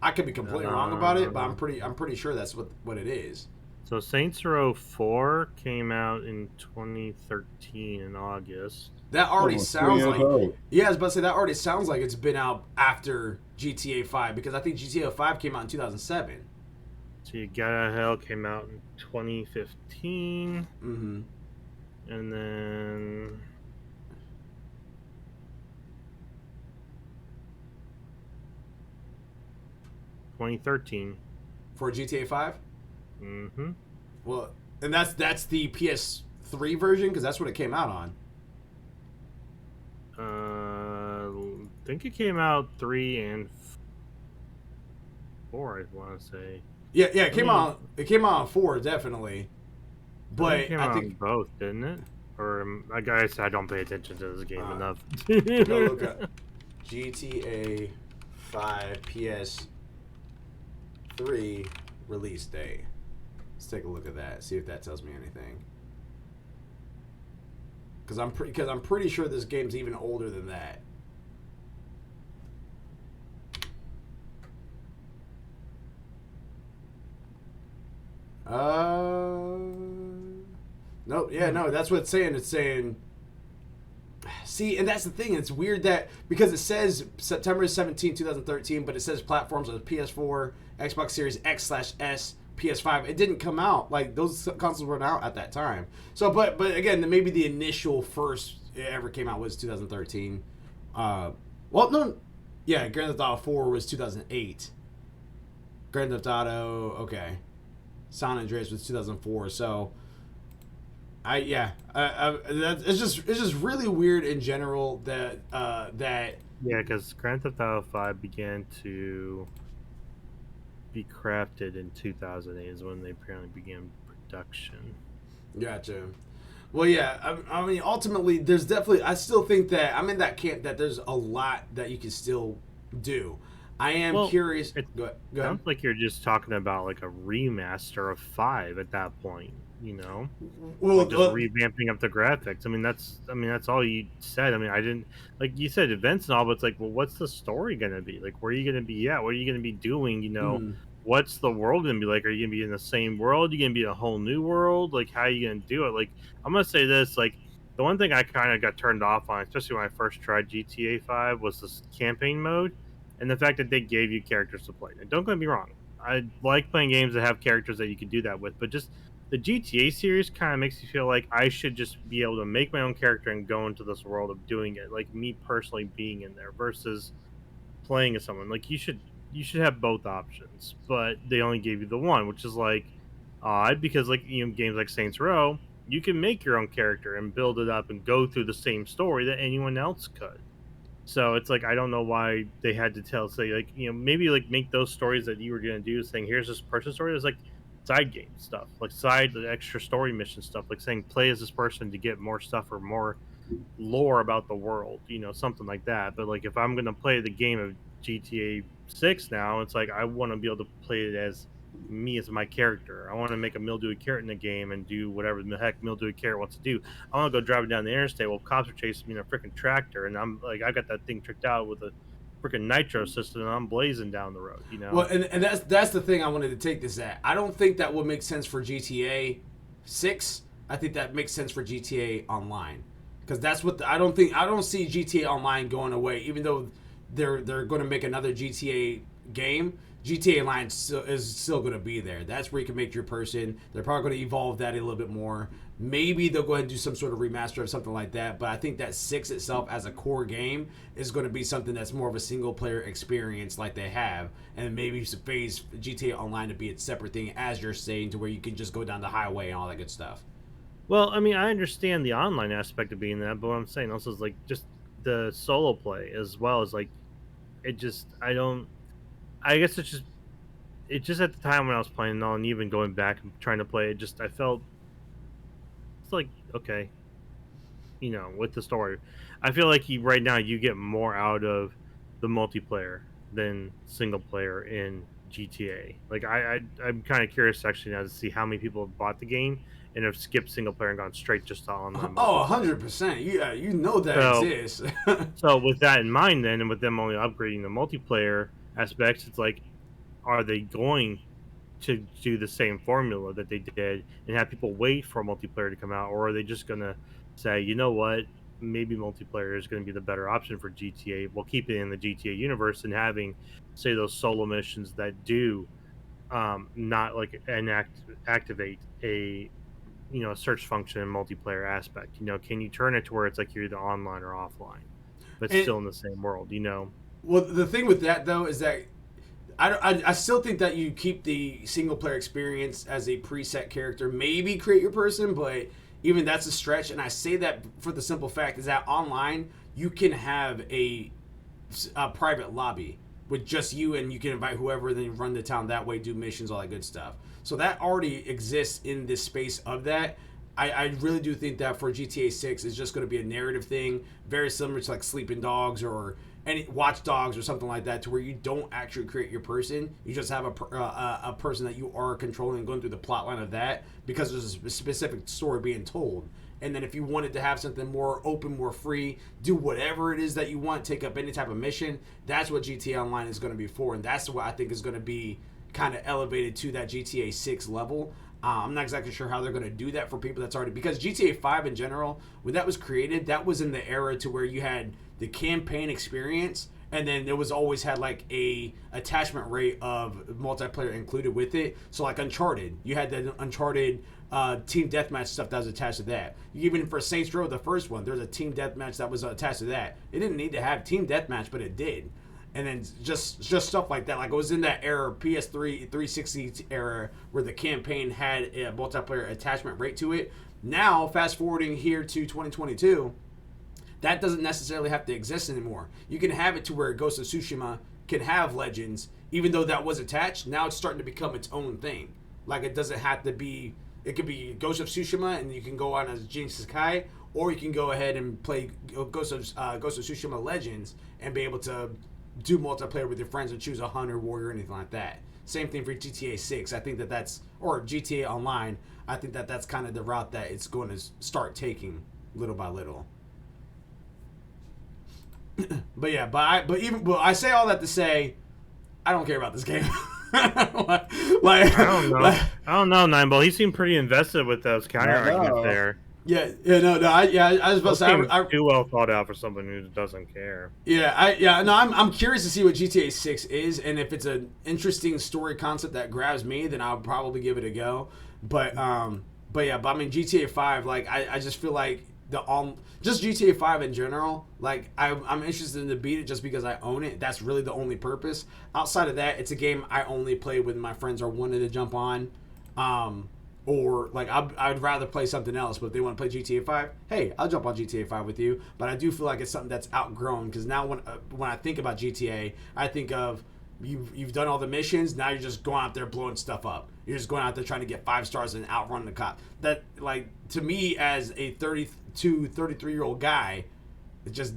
I could be completely wrong about it, but I'm pretty sure that's what it is.
So Saints Row 4 came out in 2013 in August.
That already
Almost
sounds
3
like
years old.
yeah, I was about to say that already sounds like it's been out after GTA 5 because I think GTA 5 came out in 2007.
So you Got Out of Hell came out in 2015,
Mm-hmm.
and then 2013.
For GTA 5.
Mm-hmm.
Well, and that's the PS3 version because that's what it came out on.
I think it came out 3 and 4. I want to say.
Yeah, it came out. It came out on 4 definitely, but
It came
I
out
think
on both, didn't it? Or I guess I don't pay attention to this game enough.
go look at GTA 5 PS3 release date. Let's take a look at that. See if that tells me anything. Because I'm pretty sure this game's even older than that. Nope. Yeah, no, that's what it's saying. It's saying. See, and that's the thing. It's weird that because it says September 17, 2013, but it says platforms of PS4, Xbox Series X/S, PS5. It didn't come out like those consoles weren't out at that time. So, but again, maybe the initial first it ever came out was 2013. Well, no, yeah, Grand Theft Auto 4 was 2008. Grand Theft Auto, okay, San Andreas was 2004. So. It's just really weird in general that
Yeah, because Grand Theft Auto 5 began to be crafted in 2008 is when they apparently began production.
Gotcha. Well, yeah, I mean, ultimately, there's definitely. I still think that I'm in that camp that there's a lot that you can still do. I am curious. Go ahead.
Sounds like you're just talking about like a remaster of 5 at that point. You know,
Well,
like just revamping up the graphics. I mean, that's all you said. I mean, I didn't like you said events and all, but it's like, well, what's the story gonna be? Like, where are you gonna be at? What are you gonna be doing? You know, what's the world gonna be like? Are you gonna be in the same world? Are you gonna be in a whole new world? Like, how are you gonna do it? Like, I'm gonna say this. Like, the one thing I kind of got turned off on, especially when I first tried GTA 5, was this campaign mode, and the fact that they gave you characters to play. And don't get me wrong, I like playing games that have characters that you can do that with, but just the GTA series kind of makes me feel like I should just be able to make my own character and go into this world of doing it, like me personally being in there versus playing as someone. Like you should have both options, but they only gave you the one, which is like odd because like games like Saints Row, you can make your own character and build it up and go through the same story that anyone else could. So it's like I don't know why they had to say like maybe like make those stories that you were gonna do saying here's this person story. It's like side game stuff, like extra story mission stuff, like saying play as this person to get more stuff or more lore about the world, something like that. But like if I'm gonna play the game of GTA 6 now, it's like I want to be able to play it as me as my character. I want to make a mildewy carrot in the game and do whatever the heck mildewy carrot wants to do. I want to go driving down the interstate while cops are chasing me in a freaking tractor, and I'm like, I got that thing tricked out with a freaking nitro system, and I'm blazing down the road.
Well, and that's the thing I wanted to take this at. I don't think that would make sense for GTA 6. I think that makes sense for GTA Online, because that's what I don't see GTA Online going away, even though they're going to make another GTA game. GTA Online is still going to be there. That's where you can make your person. They're probably going to evolve that a little bit more. Maybe they'll go ahead and do some sort of remaster of something like that. But I think that 6 itself as a core game is going to be something that's more of a single player experience like they have. And maybe phase GTA Online to be its separate thing, as you're saying, to where you can just go down the highway and all that good stuff.
Well, I mean, I understand the online aspect of being that, but what I'm saying also is like just the solo play as well as like it just I guess it's just at the time when I was playing and even going back and trying to play it, just I felt it's like okay, with the story, I feel like right now you get more out of the multiplayer than single player in GTA. Like I'm kind of curious actually now to see how many people have bought the game and have skipped single player and gone straight just to online.
Oh, 100%. Yeah, that exists.
So with that in mind, then, and with them only upgrading the multiplayer aspects, it's like, are they going to do the same formula that they did and have people wait for multiplayer to come out, or are they just going to say, you know what, maybe multiplayer is going to be the better option for GTA? We'll keep it in the GTA universe and having, say, those solo missions that do not like activate a search function and multiplayer aspect. Can you turn it to where it's like you're either online or offline, but still in the same world?
Well, the thing with that though is that I still think that you keep the single player experience as a preset character. Maybe create your person, but even that's a stretch. And I say that for the simple fact is that online you can have a private lobby with just you, and you can invite whoever, then you run the town that way, do missions, all that good stuff. So that already exists in this space of that. I really do think that for GTA 6 is just going to be a narrative thing, very similar to like Sleeping Dogs or any Watch Dogs or something like that, to where you don't actually create your person. You just have a person that you are controlling and going through the plot line of that, because there's a specific story being told. And then if you wanted to have something more open, more free, do whatever it is that you want, take up any type of mission, that's what GTA Online is going to be for. And that's what I think is going to be kind of elevated to that GTA 6 level. I'm not exactly sure how they're going to do that for people that's already, because GTA 5 in general, when that was created, that was in the era to where you had the campaign experience, and then there was always had like a attachment rate of multiplayer included with it. So like Uncharted, you had the Uncharted team deathmatch stuff that was attached to that. Even for Saints Row, the first one, there's a team deathmatch that was attached to that. It didn't need to have team deathmatch, but it did. And then just stuff like that. Like it was in that era, PS3, 360 era, where the campaign had a multiplayer attachment rate to it. Now, fast forwarding here to 2022, that doesn't necessarily have to exist anymore. You can have it to where Ghost of Tsushima can have Legends, even though that was attached. Now it's starting to become its own thing. Like it doesn't have to be. It could be Ghost of Tsushima, and you can go on as Jin Sakai, or you can go ahead and play Ghost of Tsushima Legends and be able to do multiplayer with your friends and choose a hunter, warrior, or anything like that. Same thing for GTA 6. I think that's, or GTA Online. I think that's kind of the route that it's going to start taking little by little. But yeah, but I say all that to say, I don't care about this game.
I don't know. I don't know, Nineball. He seemed pretty invested with those counter arguments there.
I was about to say, I
too well thought out for someone who doesn't care.
I'm curious to see what GTA 6 is, and if it's an interesting story concept that grabs me, then I'll probably give it a go. But I mean GTA 5, like I just feel like just GTA 5 in general, like I'm interested in to beat it just because I own it. That's really the only purpose. Outside of that, it's a game I only play when my friends are wanting to jump on. Or like I'd rather play something else, but if they want to play GTA 5, hey, I'll jump on GTA 5 with you. But I do feel like it's something that's outgrown, because now when I think about GTA, I think of you've done all the missions. Now you're just going out there blowing stuff up. You're just going out there trying to get 5 stars and outrun the cop. That, like, to me as a 32, 33-year-old guy, it just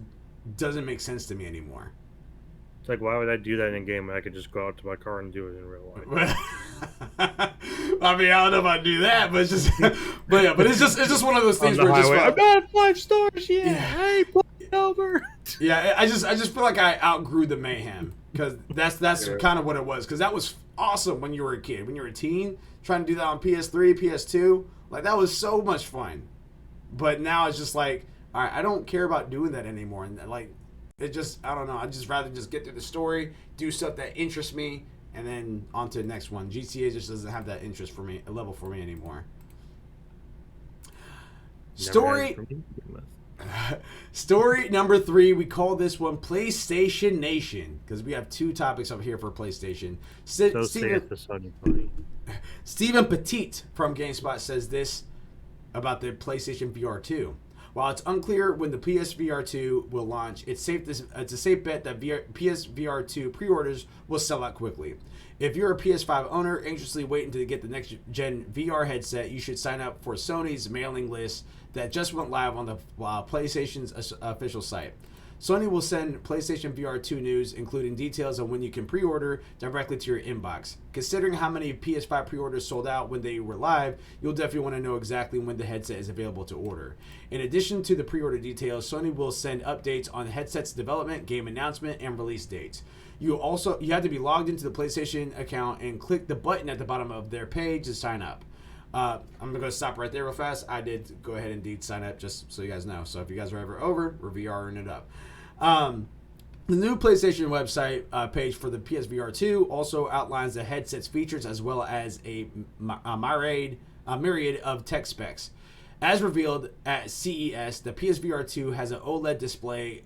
doesn't make sense to me anymore.
It's like, why would I do that in a game when I could just go out to my car and do it in real life?
I mean, I don't know if I'd do that, but it's just, but it's just one of those things
On the
where
highway,
just
I'm not 5 stars yet. Hey, pull it over.
Yeah, I just feel like I outgrew the mayhem, because that's kind of what it was. Because that was awesome when you were a kid, when you were a teen, trying to do that on PS3, PS2. Like, that was so much fun. But now it's just like, all right, I don't care about doing that anymore, and like, it just, I don't know. I'd just rather just get through the story, do stuff that interests me, and then on to the next one. GTA just doesn't have that interest for me, a level for me anymore. Story number 3, we call this one PlayStation Nation, because we have 2 topics over here for PlayStation. Stephen Petit from GameSpot says this about the PlayStation VR 2. While it's unclear when the PSVR 2 will launch, it's a safe bet that PSVR 2 pre-orders will sell out quickly. If you're a PS5 owner anxiously waiting to get the next-gen VR headset, you should sign up for Sony's mailing list that just went live on the PlayStation's official site. Sony will send PlayStation VR 2 news, including details on when you can pre-order, directly to your inbox. Considering how many PS5 pre-orders sold out when they were live, you'll definitely want to know exactly when the headset is available to order. In addition to the pre-order details, Sony will send updates on the headset's development, game announcement, and release dates. You have to be logged into the PlayStation account and click the button at the bottom of their page to sign up. I'm going to stop right there real fast. I did go ahead and indeed sign up, just so you guys know. So if you guys are ever over, we're VRing it up. The new PlayStation website page for the PSVR 2 also outlines the headset's features as well as a myriad of tech specs. As revealed at CES, the PSVR 2 has an OLED display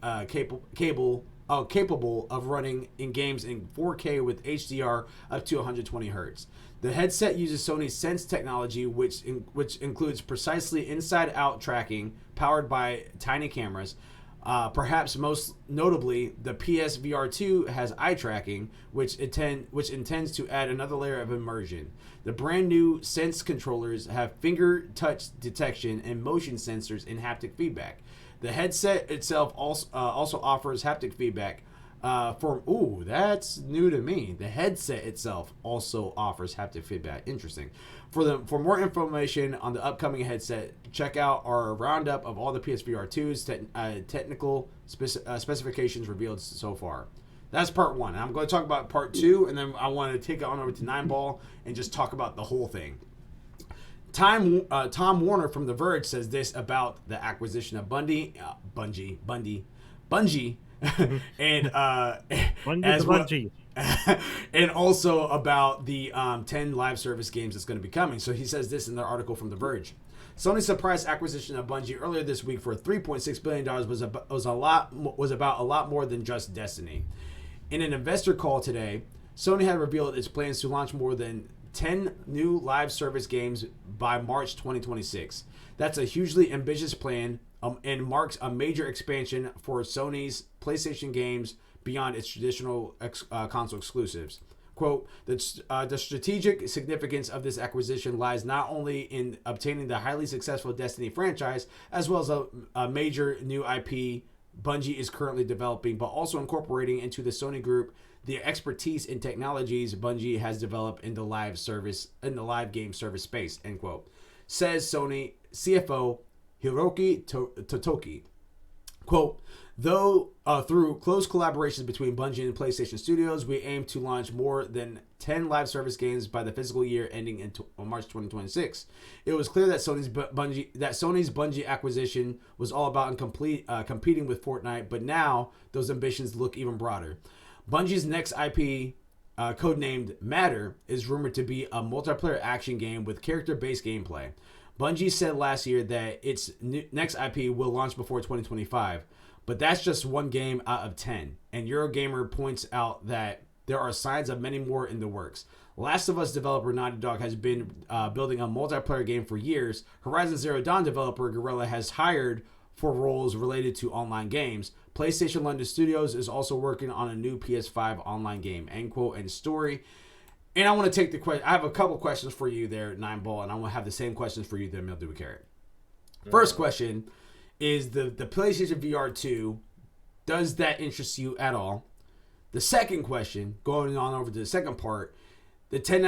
capable of running in games in 4K with HDR up to 120 Hz. The headset uses Sony's Sense technology, which includes precisely inside-out tracking powered by tiny cameras. Perhaps most notably, the PSVR 2 has eye tracking, which intends to add another layer of immersion. The brand new Sense controllers have finger touch detection and motion sensors and haptic feedback. The headset itself also offers haptic feedback. That's new to me. The headset itself also offers haptic feedback. Interesting. For more information on the upcoming headset, check out our roundup of all the PSVR 2's technical specifications revealed so far. That's part 1. I'm going to talk about part 2, and then I want to take it on over to 9ball and just talk about the whole thing. Tom Warner from The Verge says this about the acquisition of Bungie, and and also about the 10 live service games that's going to be coming. So he says this in the article from The Verge. Sony's surprise acquisition of Bungie earlier this week for $3.6 billion was about a lot more than just Destiny. In an investor call today, Sony had revealed its plans to launch more than 10 new live service games by March 2026. That's a hugely ambitious plan and marks a major expansion for Sony's PlayStation games beyond its traditional console exclusives. Quote, the strategic significance of this acquisition lies not only in obtaining the highly successful Destiny franchise, as well as a major new IP Bungie is currently developing, but also incorporating into the Sony group the expertise in technologies Bungie has developed in the live game service space, end quote. Says Sony CFO Hiroki Totoki. Quote, though through close collaborations between Bungie and PlayStation Studios, we aim to launch more than 10 live service games by the fiscal year ending in March 2026. It was clear that Sony's Bungie acquisition was all about competing with Fortnite, but now those ambitions look even broader. Bungie's next IP, codenamed Matter, is rumored to be a multiplayer action game with character-based gameplay. Bungie said last year that its next IP will launch before 2025, but that's just one game out of 10. And Eurogamer points out that there are signs of many more in the works. Last of Us developer Naughty Dog has been building a multiplayer game for years. Horizon Zero Dawn developer Guerrilla has hired for roles related to online games. PlayStation London Studios is also working on a new PS5 online game. End quote and story. And I want to take the question. I have a couple questions for you there, Nine Ball, and I want to have the same questions for you there, Mildew with Carrot. First question is the PlayStation VR 2. Does that interest you at all? The second question, going on over to the second part, the 10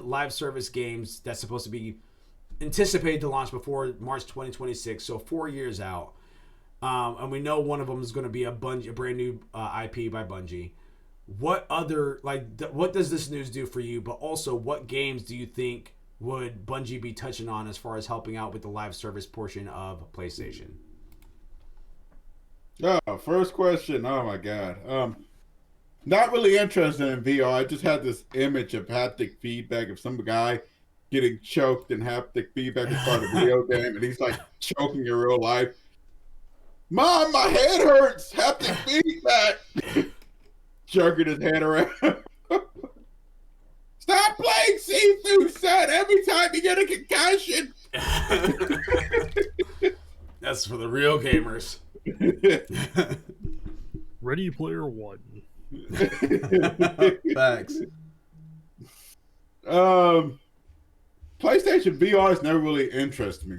live service games that's supposed to be anticipated to launch before March 2026, so 4 years out. And we know one of them is going to be a brand new IP by Bungie. What other, what does this news do for you? But also, what games do you think would Bungie be touching on as far as helping out with the live service portion of PlayStation?
Oh, first question. Oh my God. Not really interested in VR. I just had this image of haptic feedback of some guy getting choked in haptic feedback as part of a video game, and he's like choking in real life. Mom, my head hurts. Haptic feedback. Jerking his head around. Stop playing Sifu, son. Every time you get a concussion.
That's for the real gamers.
Ready Player One.
Facts.
PlayStation VR has never really interested me.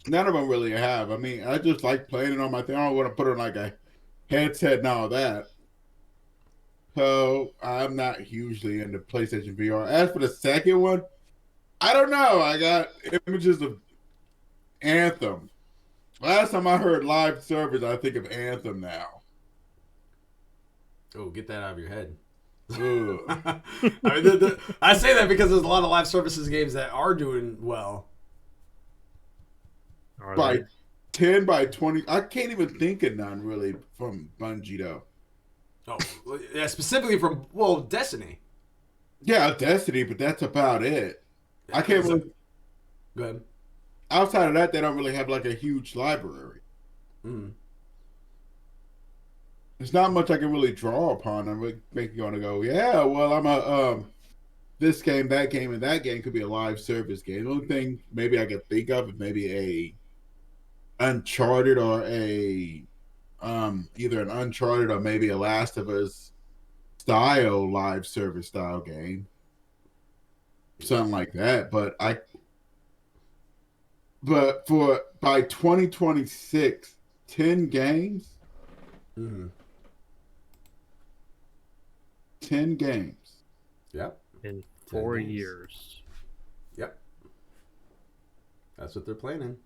None of them really have. I mean, I just like playing it on my thing. I don't want to put on like a headset and all that. So I'm not hugely into PlayStation VR. As for the second one, I don't know. I got images of Anthem. Last time I heard live service, I think of Anthem now.
Oh, get that out of your head. I mean, I say that because there's a lot of live services games that are doing well.
By 10, by 20. I can't even think of none really from Bungie, though.
Oh, yeah, specifically from, Destiny.
Yeah, Destiny, but that's about it. I can't really.
Go ahead.
Outside of that, they don't really have like a huge library.
Mm.
There's not much I can really draw upon and really make you want to go, yeah, well, I'm a this game, that game, and that game could be a live service game. The only thing maybe I could think of is maybe a Uncharted or a either an Uncharted or maybe a Last of Us style live service style game. Something like that. But by 2026, 10 games.
Mm-hmm.
10 games.
Yep.
In 4 years.
Yep. That's what they're planning.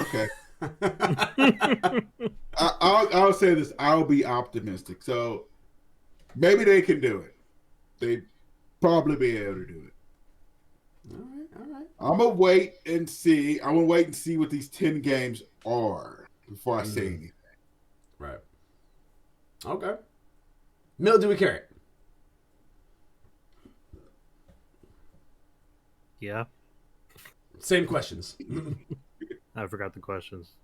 Okay. I'll say this. I'll be optimistic. So maybe they can do it. They probably be able to do it.
All right.
I'm gonna wait and see. I'm gonna wait and see what these 10 games are before I say anything.
Right. Okay. Mildew with Carrot.
Yeah.
Same questions.
I forgot the questions.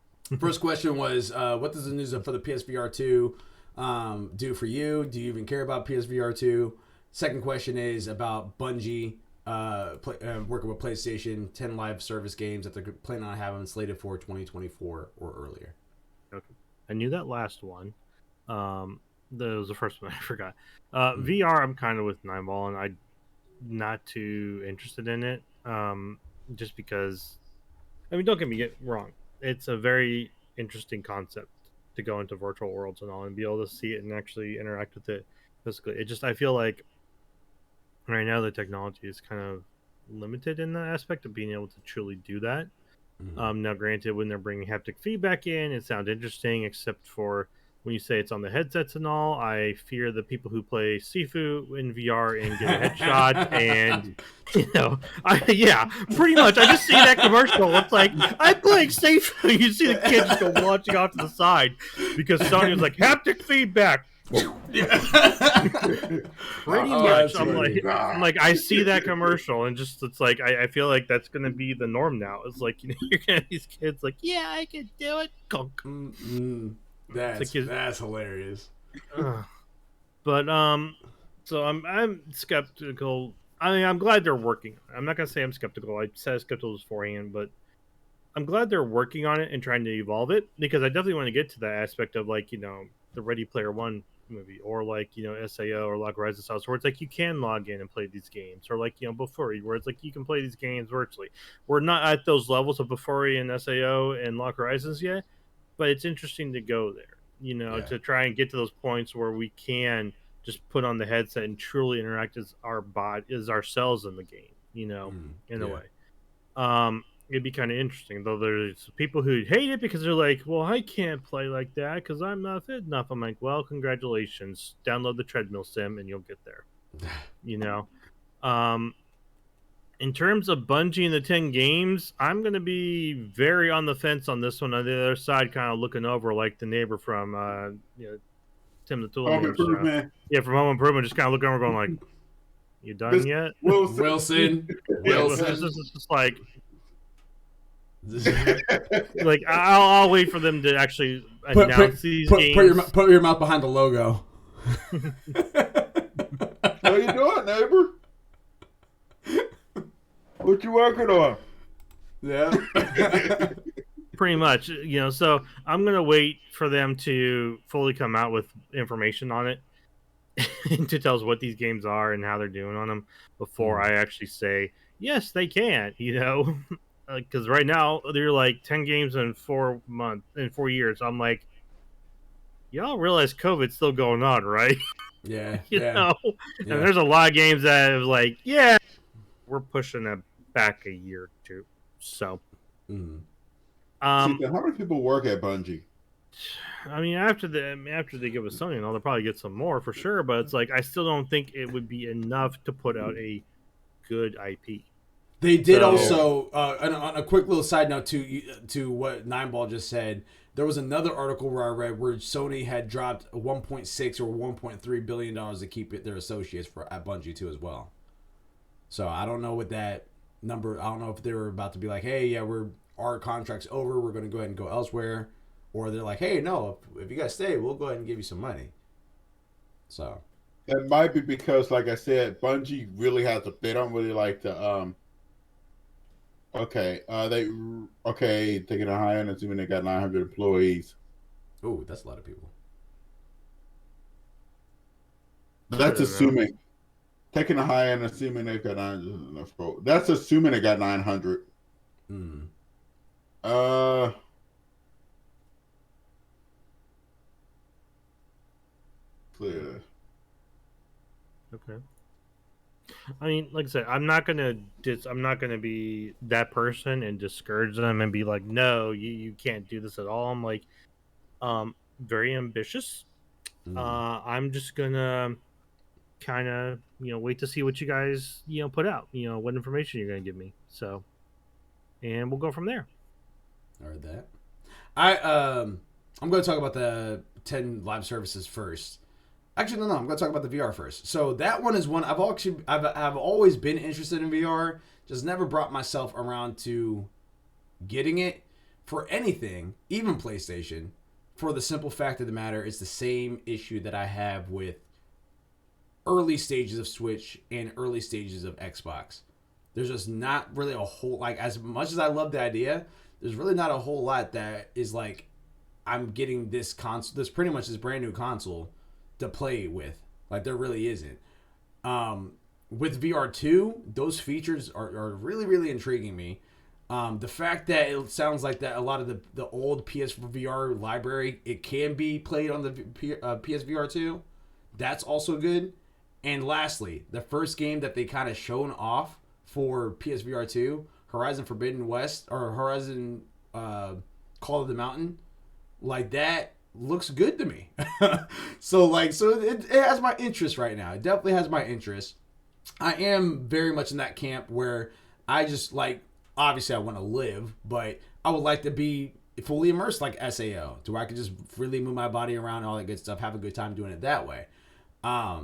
First question was, what does the news for the PSVR 2 do for you? Do you even care about PSVR 2? Second question is about Bungie working with PlayStation, 10 live service games that they're planning on having slated for 2024 or earlier.
Okay. I knew that last one. That was the first one I forgot. VR, I'm kind of with Nineball, and I'm not too interested in it. Just because, I mean, don't get me wrong. It's a very interesting concept to go into virtual worlds and all and be able to see it and actually interact with it physically. I feel like right now the technology is kind of limited in that aspect of being able to truly do that. Mm-hmm. Now, granted, when they're bringing haptic feedback in, it sounds interesting, except for when you say it's on the headsets and all. I fear the people who play Sifu in VR and get a headshot, and pretty much. I just see that commercial. It's like I'm playing Sifu. You see the kid just go launching off to the side because Sony was like haptic feedback. Pretty much. I'm like, I see that commercial, and just it's like I feel like that's gonna be the norm now. It's like you're gonna have these kids like, yeah, I can do it.
Mm-hmm. That's hilarious.
But so I'm skeptical I mean, I'm glad they're working. I'm not gonna say I'm skeptical. I said skeptical beforehand, but I'm glad they're working on it and trying to evolve it, because I definitely want to get to that aspect of, like, the Ready Player One movie, or like, SAO or Lock Horizon House, where it's like you can log in and play these games, or like, before, where it's like you can play these games virtually. We're not at those levels of Before and SAO and Lock Horizons yet, but it's interesting to go there,
Yeah.
to try and get to those points where we can just put on the headset and truly interact as ourselves in the game, in a
Yeah.
way. It'd be kind of interesting, though. There's people who hate it because they're like, well, I can't play like that because I'm not fit enough. I'm like, well, congratulations. Download the treadmill sim and you'll get there. you know in terms of Bungie and the 10 games, I'm going to be very on the fence on this one. On the other side, kind of looking over like the neighbor from Tim the Tool
Home
Man.
Improvement.
Yeah, from Home Improvement, just kind of looking over going like, you done
Miss
yet?
Wilson.
It's just like, like I'll wait for them to actually announce these games.
Put your mouth behind the logo.
How you doing, neighbor? What you working on?
Yeah.
Pretty much, so I'm gonna wait for them to fully come out with information on it and to tell us what these games are and how they're doing on them before I actually say yes, they can. Because right now they're like 10 games in 4 months, in 4 years. I'm like, y'all realize COVID's still going on, right?
Yeah.
And there's a lot of games that is like, yeah, we're pushing it back a year or two. So,
how many people work at Bungie?
I mean, after they give us Sony and all, they'll probably get some more for sure. But it's like, I still don't think it would be enough to put out a good IP.
They did also, on a quick little side note to what Nineball just said, there was another article where I read where Sony had dropped $1.6 or $1.3 billion to keep their associates at Bungie too as well. So I don't know what that number, I don't know if they were about to be like, hey, yeah, our contract's over, we're going to go ahead and go elsewhere. Or they're like, hey, no, if you guys stay, we'll go ahead and give you some money. So.
It might be because, like I said, Bungie really has a, they don't really like to, taking a high end, assuming they got 900 employees.
Oh, that's a lot of people.
That's assuming. Taking a high end, assuming they've got 900. That's assuming they got 900. Clear.
Okay. I mean, like I said, I'm not gonna be that person and discourage them and be like, no, you can't do this at all. I'm like, very ambitious. I'm just gonna kind of wait to see what you guys put out. What information you're gonna give me. So, and we'll go from there.
I heard that. I'm going to talk about the 10 live services first. Actually, no. I'm going to talk about the VR first. So that one is one I've always been interested in VR. Just never brought myself around to getting it for anything, even PlayStation. For the simple fact of the matter, it's the same issue that I have with early stages of Switch and early stages of Xbox. There's just not really a whole, like, as much as I love the idea, there's really not a whole lot that is like, I'm getting this console, this pretty much this brand new console to play with. Like, there really isn't. With VR2, those features are really, really intriguing me. The fact that it sounds like that a lot of the old PSVR library, it can be played on the PSVR 2. That's also good. And lastly, the first game that they kind of shown off for PSVR 2, Horizon Forbidden West, or Horizon Call of the Mountain, like, that looks good to me. So it has my interest right now. It definitely has my interest. I am very much in that camp where I just, like, obviously I want to live, but I would like to be fully immersed like SAO, to where I can just really move my body around, all that good stuff, have a good time doing it that way. I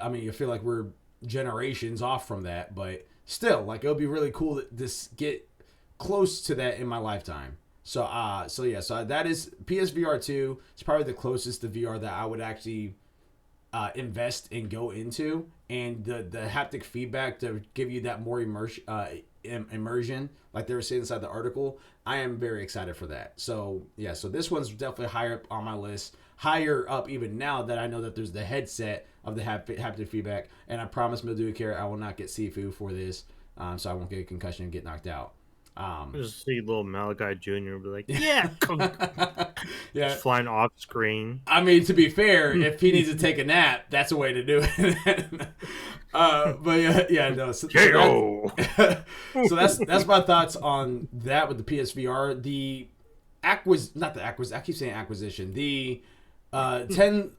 mean, I feel like we're generations off from that, but still, like, it would be really cool to get close to that in my lifetime. So that is PSVR 2. It's probably the closest to VR that I would actually invest and go into, and the haptic feedback to give you that more immersion, like they were saying inside the article. I am very excited for that. So yeah, so this one's definitely higher up on my list, higher up even now that I know that there's the headset of the haptic feedback, and I promise Milducare I will not get Sifu for this, so I won't get a concussion and get knocked out.
Just see little Malachi Jr. be like, yeah,
yeah,
just flying off screen.
I mean, to be fair, if he needs to take a nap, that's a way to do it. But yeah, no. So that's my thoughts on that with the PSVR. The I keep saying acquisition. The 10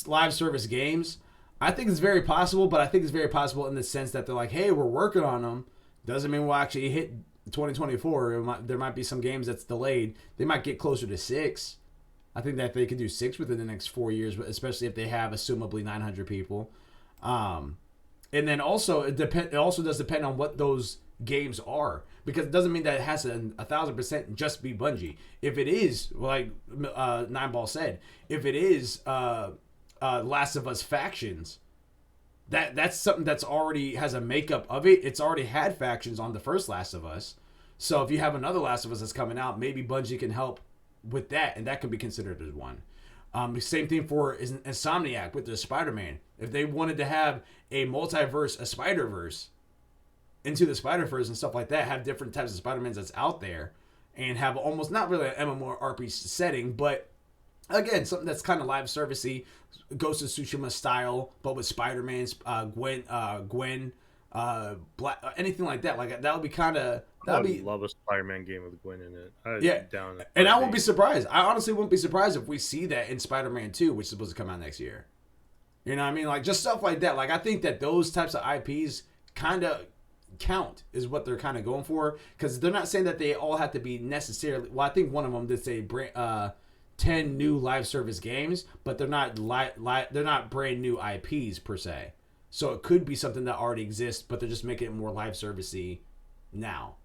live service games. I think it's very possible, but I think it's very possible in the sense that they're like, hey, we're working on them. Doesn't mean we'll actually hit 2024. There might be some games that's delayed. They might get closer to 6. I think that they could do 6 within the next 4 years, especially if they have assumably 900 people. And then also it also does depend on what those games are, because it doesn't mean that it has to 1,000% just be Bungie. If it is, like Nineball said, if it is Last of Us Factions, that's something that's already has a makeup of it. It's already had factions on the first Last of Us. So if you have another Last of Us that's coming out, maybe Bungie can help with that, and that could be considered as one. Same thing for Insomniac with the Spider-Man. If they wanted to have a multiverse, a Spider-Verse, into the Spider-Verse and stuff like that, have different types of Spider-Mans that's out there, and have almost not really an MMORPG setting, but again, something that's kind of live servicey, Ghost of Tsushima style, but with Spider-Man, Gwen, Black, anything like that. Like that would be kind of.
I would love a Spider-Man game with Gwen in it.
Yeah, and I won't be surprised. I honestly won't be surprised if we see that in Spider-Man 2, which is supposed to come out next year. You know what I mean? Like just stuff like that. Like I think that those types of IPs kind of count is what they're kind of going for, because they're not saying that they all have to be necessarily. Well, I think one of them did say 10 new live service games, but they're not they're not brand new IPs per se. So it could be something that already exists, but they're just making it more live servicey now.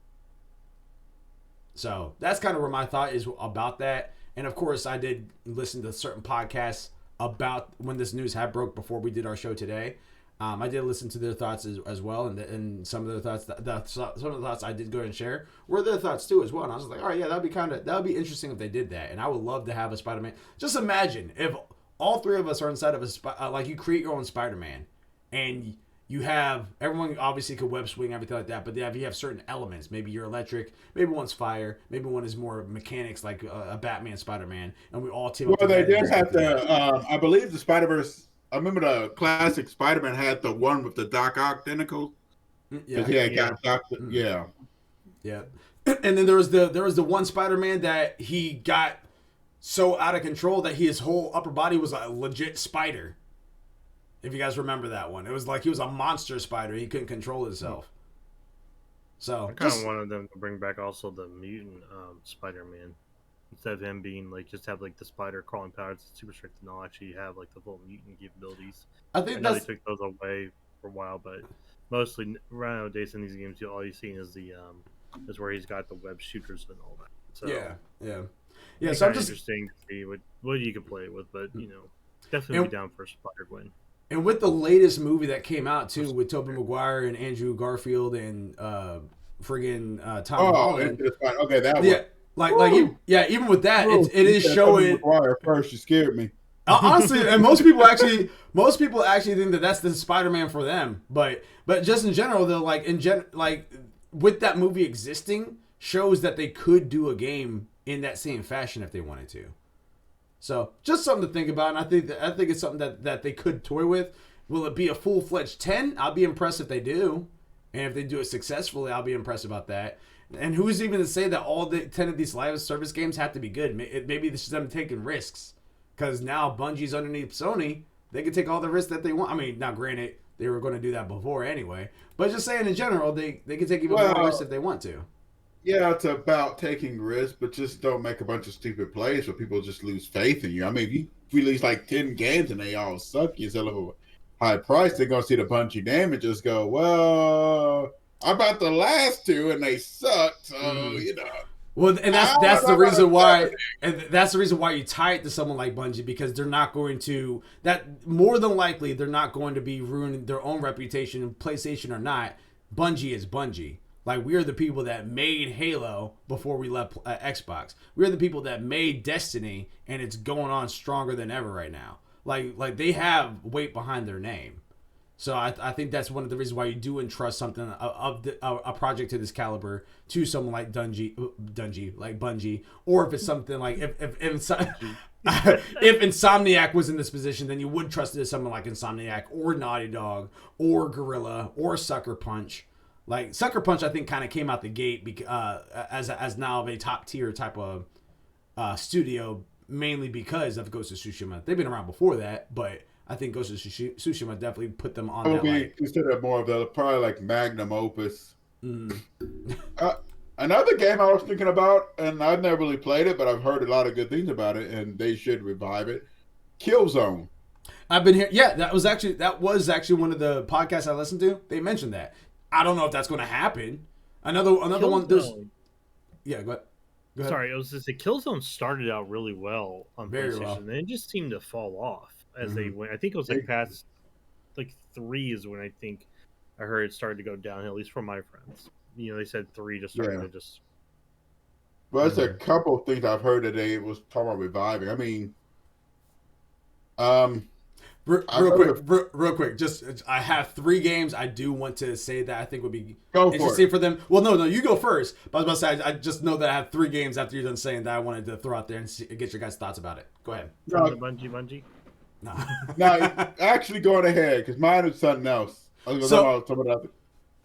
So that's kind of where my thought is about that. And of course, I did listen to certain podcasts about when this news had broke before we did our show today. I did listen to their thoughts as well, and some of their thoughts, some of the thoughts I did go ahead and share were their thoughts too as well. And I was like, all right, yeah, that would be interesting if they did that. And I would love to have a Spider-Man. Just imagine if all three of us are inside of like you create your own Spider-Man, and you have everyone obviously could web swing everything like that, but if you have certain elements, maybe you're electric, maybe one's fire, maybe one is more mechanics like a Batman, Spider-Man, and we all team up.
Well, they did have to. I believe the Spider-Verse. I remember the classic Spider-Man had the one with the Doc Ock tentacles. Yeah.
Yeah. And then there was the one Spider-Man that he got so out of control that his whole upper body was a legit spider. If you guys remember that one, it was like he was a monster spider. He couldn't control himself. So
I kind of wanted them to bring back also the mutant Spider-Man. Instead of him being like just have like the spider crawling powers, super strict, and all actually have like the full mutant capabilities.
I think
they took those away for a while, but mostly nowadays in these games, all you've seen is the is where he's got the web shooters and all that. So
yeah. So I'm just
interesting to see what you can play it with, but you know, definitely down for Spider-Gwen.
And with the latest movie that came out too, with Tobey Maguire and Andrew Garfield and friggin' Tom Holland.
Okay, that one.
Yeah. Even with that, it is showing.
First, you scared me.
Honestly, and most people actually think that that's the Spider-Man for them. But just in general, they're like with that movie existing, shows that they could do a game in that same fashion if they wanted to. So just something to think about, and I think it's something that they could toy with. Will it be a full-fledged 10? I'll be impressed if they do, and if they do it successfully, I'll be impressed about that. And who's even to say that all the 10 of these live service games have to be good? Maybe this is them taking risks, because now Bungie's underneath Sony. They can take all the risks that they want. I mean, now granted, they were going to do that before anyway, but just saying in general, they can take even more risks if they want to.
Yeah, it's about taking risks, but just don't make a bunch of stupid plays where people just lose faith in you. I mean, if you release like 10 games and they all suck, you sell them a high price, they're going to see the Bungie name and just go, well, I bought the last two and they sucked, so, you know.
Well, and
I
that's
don't
the
know about
reason why,
Saturday.
and that's the reason why you tie it to someone like Bungie, because they're not going to, that more than likely they're not going to be ruining their own reputation, PlayStation or not. Bungie is Bungie. Like, we are the people that made Halo before we left Xbox. We are the people that made Destiny, and it's going on stronger than ever right now. Like they have weight behind their name. So I think that's one of the reasons why you do entrust something of a project to this caliber to someone like like Bungie, or if it's something like if Insomniac was in this position, then you would trust it to someone like Insomniac or Naughty Dog or Gorilla or Sucker Punch. Like Sucker Punch, I think kind of came out the gate as now of a top tier type of studio, mainly because of Ghost of Tsushima. They've been around before that, but I think Ghost of Tsushima definitely put them on
It would
that.
be
Like,
considered more of the probably like magnum opus. Another game I was thinking about, and I've never really played it, but I've heard a lot of good things about it, and they should revive it. Killzone.
I've been here. Yeah, that was actually one of the podcasts I listened to. They mentioned that. I don't know if that's going to happen. Another one. There's, yeah, go ahead.
Sorry, it was just the Killzone started out really well on
Very
PlayStation,
well.
and it just seemed to fall off as they went. I think it was like past like 3 is when I think I heard it started to go downhill, at least from my friends. You know, they said 3 just started to just.
Well, there's a couple of things I've heard that they was talking about reviving. I mean,
real quick. Just I have 3 games I do want to say that I think would be interesting for them. Well, no, you go first. But I was about to say I just know that I have 3 games after you're done saying that I wanted to throw out there and get your guys' thoughts about it. Go ahead.
Bungie.
No, actually going ahead because mine is something else.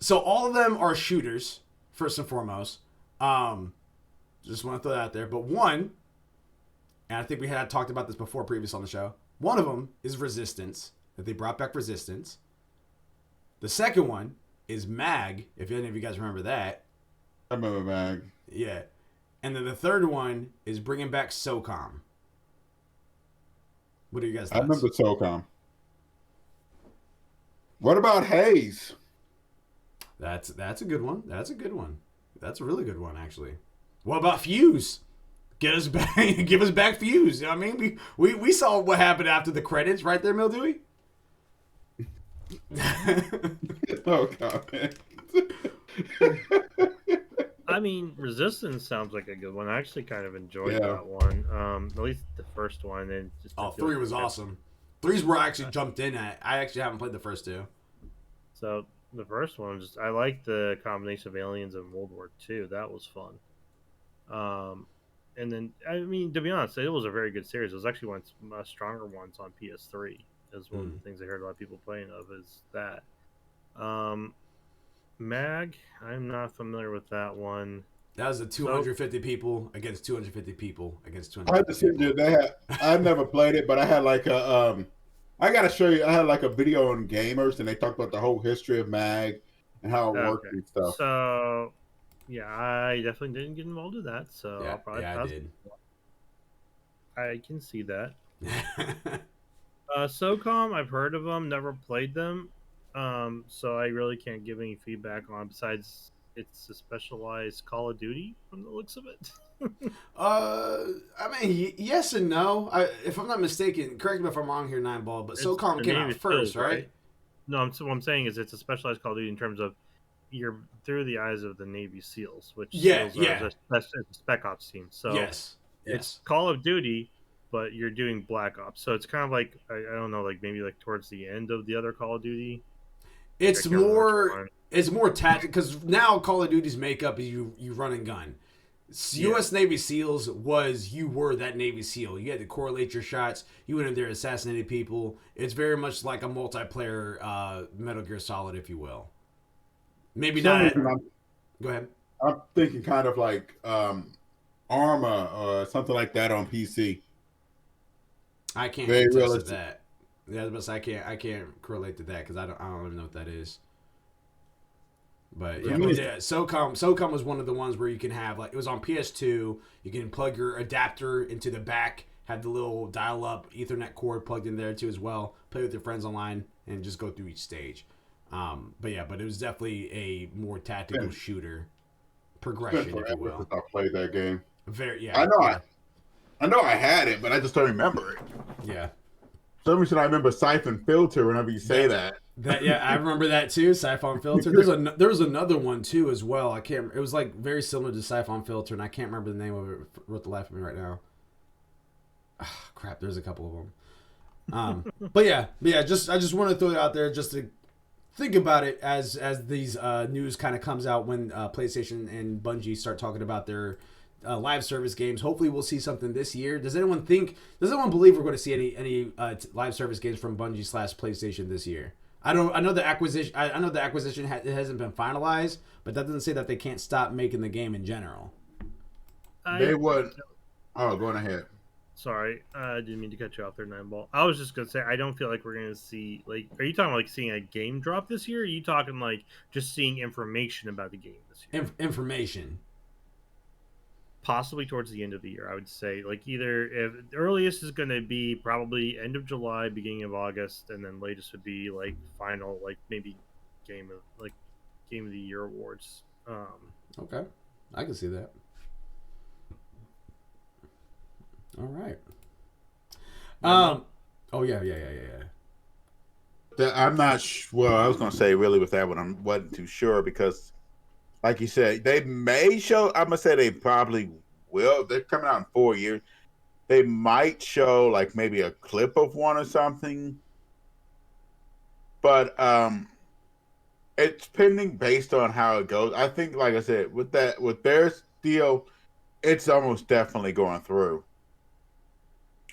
So all of them are shooters, first and foremost. Just want to throw that out there. But one, and I think we had talked about this before previous on the show, one of them is Resistance, that they brought back Resistance. The second one is MAG, if any of you guys remember that.
I remember MAG.
Yeah. And then the third one is bringing back SOCOM. What are you guys' thoughts?
I remember SOCOM. What about Haze?
That's a good one. That's a good one. That's a really good one, actually. What about Fuse? Get us back, give us back Fuse. You know what I mean? We saw what happened after the credits, right there, Mildewey?
Oh God.
I mean, Resistance sounds like a good one. I actually kind of enjoyed that one. At least the first one. And just
3 was awesome. 3's where I actually jumped in at. I actually haven't played the first 2.
So the first one, I like the combination of aliens and World War II. That was fun. And then, I mean, to be honest, it was a very good series. It was actually one of the stronger ones on PS3. Is one of the things I heard a lot of people playing of is that. MAG, I'm not familiar with that one.
That was the 250 people against 250 people against 250
I had to see that. I've never played it, but I had like a I gotta show you. I had like a video on Gamers, and they talked about the whole history of MAG and how it worked and stuff.
So, yeah, I definitely didn't get involved in that. So
yeah,
I'll probably
I did.
I can see that. SOCOM, I've heard of them, never played them. So I really can't give any feedback on besides it's a specialized Call of Duty from the looks of it.
I mean, yes and no. If I'm not mistaken, correct me if I'm wrong here, Nineball, but SOCOM came out first, right?
No, what I'm saying is it's a specialized Call of Duty in terms of you're through the eyes of the Navy SEALs, which SEALs are a Spec Ops team. So it's Call of Duty, but you're doing Black Ops. So it's kind of like I don't know, like maybe like towards the end of the other Call of Duty.
It's more tactical because now Call of Duty's makeup is you run and gun. U.S. Navy SEALs you were that Navy SEAL. You had to correlate your shots. You went in there, assassinated people. It's very much like a multiplayer Metal Gear Solid, if you will. Maybe not. Go ahead.
I'm thinking kind of like Arma or something like that on PC.
I can't contest to that. Yeah, but I can't correlate to that because I don't even know what that is. But yeah, SOCOM was one of the ones where you can have it was on PS2. You can plug your adapter into the back, have the little dial-up Ethernet cord plugged in there too as well. Play with your friends online and just go through each stage. But it was definitely a more tactical shooter progression,
been
if you
forever
will.
since I played that game.
Very, yeah.
I know
yeah.
I know I had it, but I just don't remember it.
Yeah.
For some reason I remember Siphon Filter whenever you say that.
Yeah, I remember that too. Siphon Filter. There was another one too as well. I can't. It was like very similar to Siphon Filter, and I can't remember the name of it with the life of me right now. Crap. There's a couple of them. But yeah. I just want to throw it out there just to think about it as these news kind of comes out when PlayStation and Bungie start talking about their live service games. Hopefully, we'll see something this year. Does anyone believe we're going to see any live service games from Bungie / PlayStation this year? I know the acquisition. I know the acquisition it hasn't been finalized, but that doesn't say that they can't stop making the game in general.
They would. Oh, going ahead.
Sorry, I didn't mean to cut you off there, Nineball. I was just gonna say I don't feel like we're gonna see like. Are you talking like seeing a game drop this year? Or are you talking like just seeing information about the game this year?
Information.
Possibly towards the end of the year, I would say. Like either if the earliest is going to be probably end of July, beginning of August, and then latest would be like final, like maybe game of the year awards.
Okay, I can see that. All right. Oh yeah.
I'm not. Well, I was gonna say really with that one, I wasn't too sure because, like you said, they may show. I'm gonna say they probably will. They're coming out in 4 years. They might show like maybe a clip of one or something, but it's pending based on how it goes. I think, like I said, with their deal, it's almost definitely going through.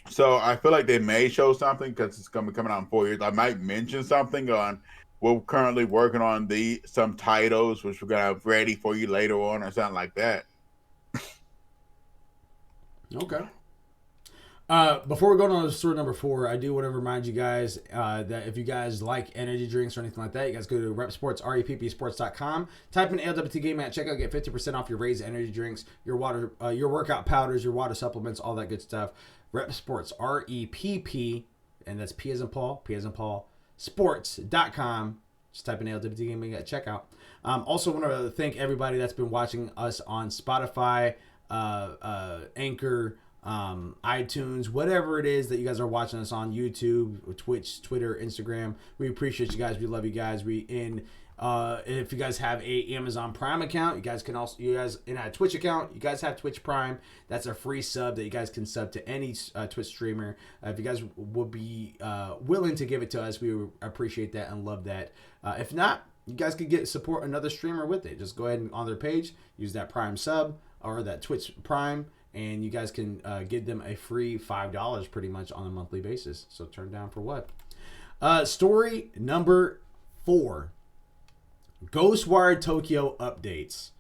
So I feel like they may show something because it's going to be coming out in 4 years. I might mention something on. We're currently working on some titles which we're gonna have ready for you later on or something like that.
Okay. Before we go on to story number 4, I do want to remind you guys that if you guys like energy drinks or anything like that, you guys go to RepSports, reppsports.com. Type in ALWT Gaming at checkout, get 50% off your Raise energy drinks, your water, your workout powders, your water supplements, all that good stuff. RepSports, REPP, and that's P as in Paul, sports.com. Just type in ALWT Gaming at checkout. Also want to thank everybody that's been watching us on Spotify, Anchor, iTunes, whatever it is that you guys are watching us on, YouTube, Twitch, Twitter, Instagram. We appreciate you guys. We love you guys. If you guys have a Amazon Prime account, you guys in a Twitch account, you guys have Twitch Prime. That's a free sub that you guys can sub to any Twitch streamer. If you guys would be willing to give it to us, we would appreciate that and love that. If not, you guys could support another streamer with it. Just go ahead and on their page, use that Prime sub or that Twitch Prime, and you guys can give them a free $5 pretty much on a monthly basis. So turn down for what? Story number 4. Ghostwire Tokyo updates.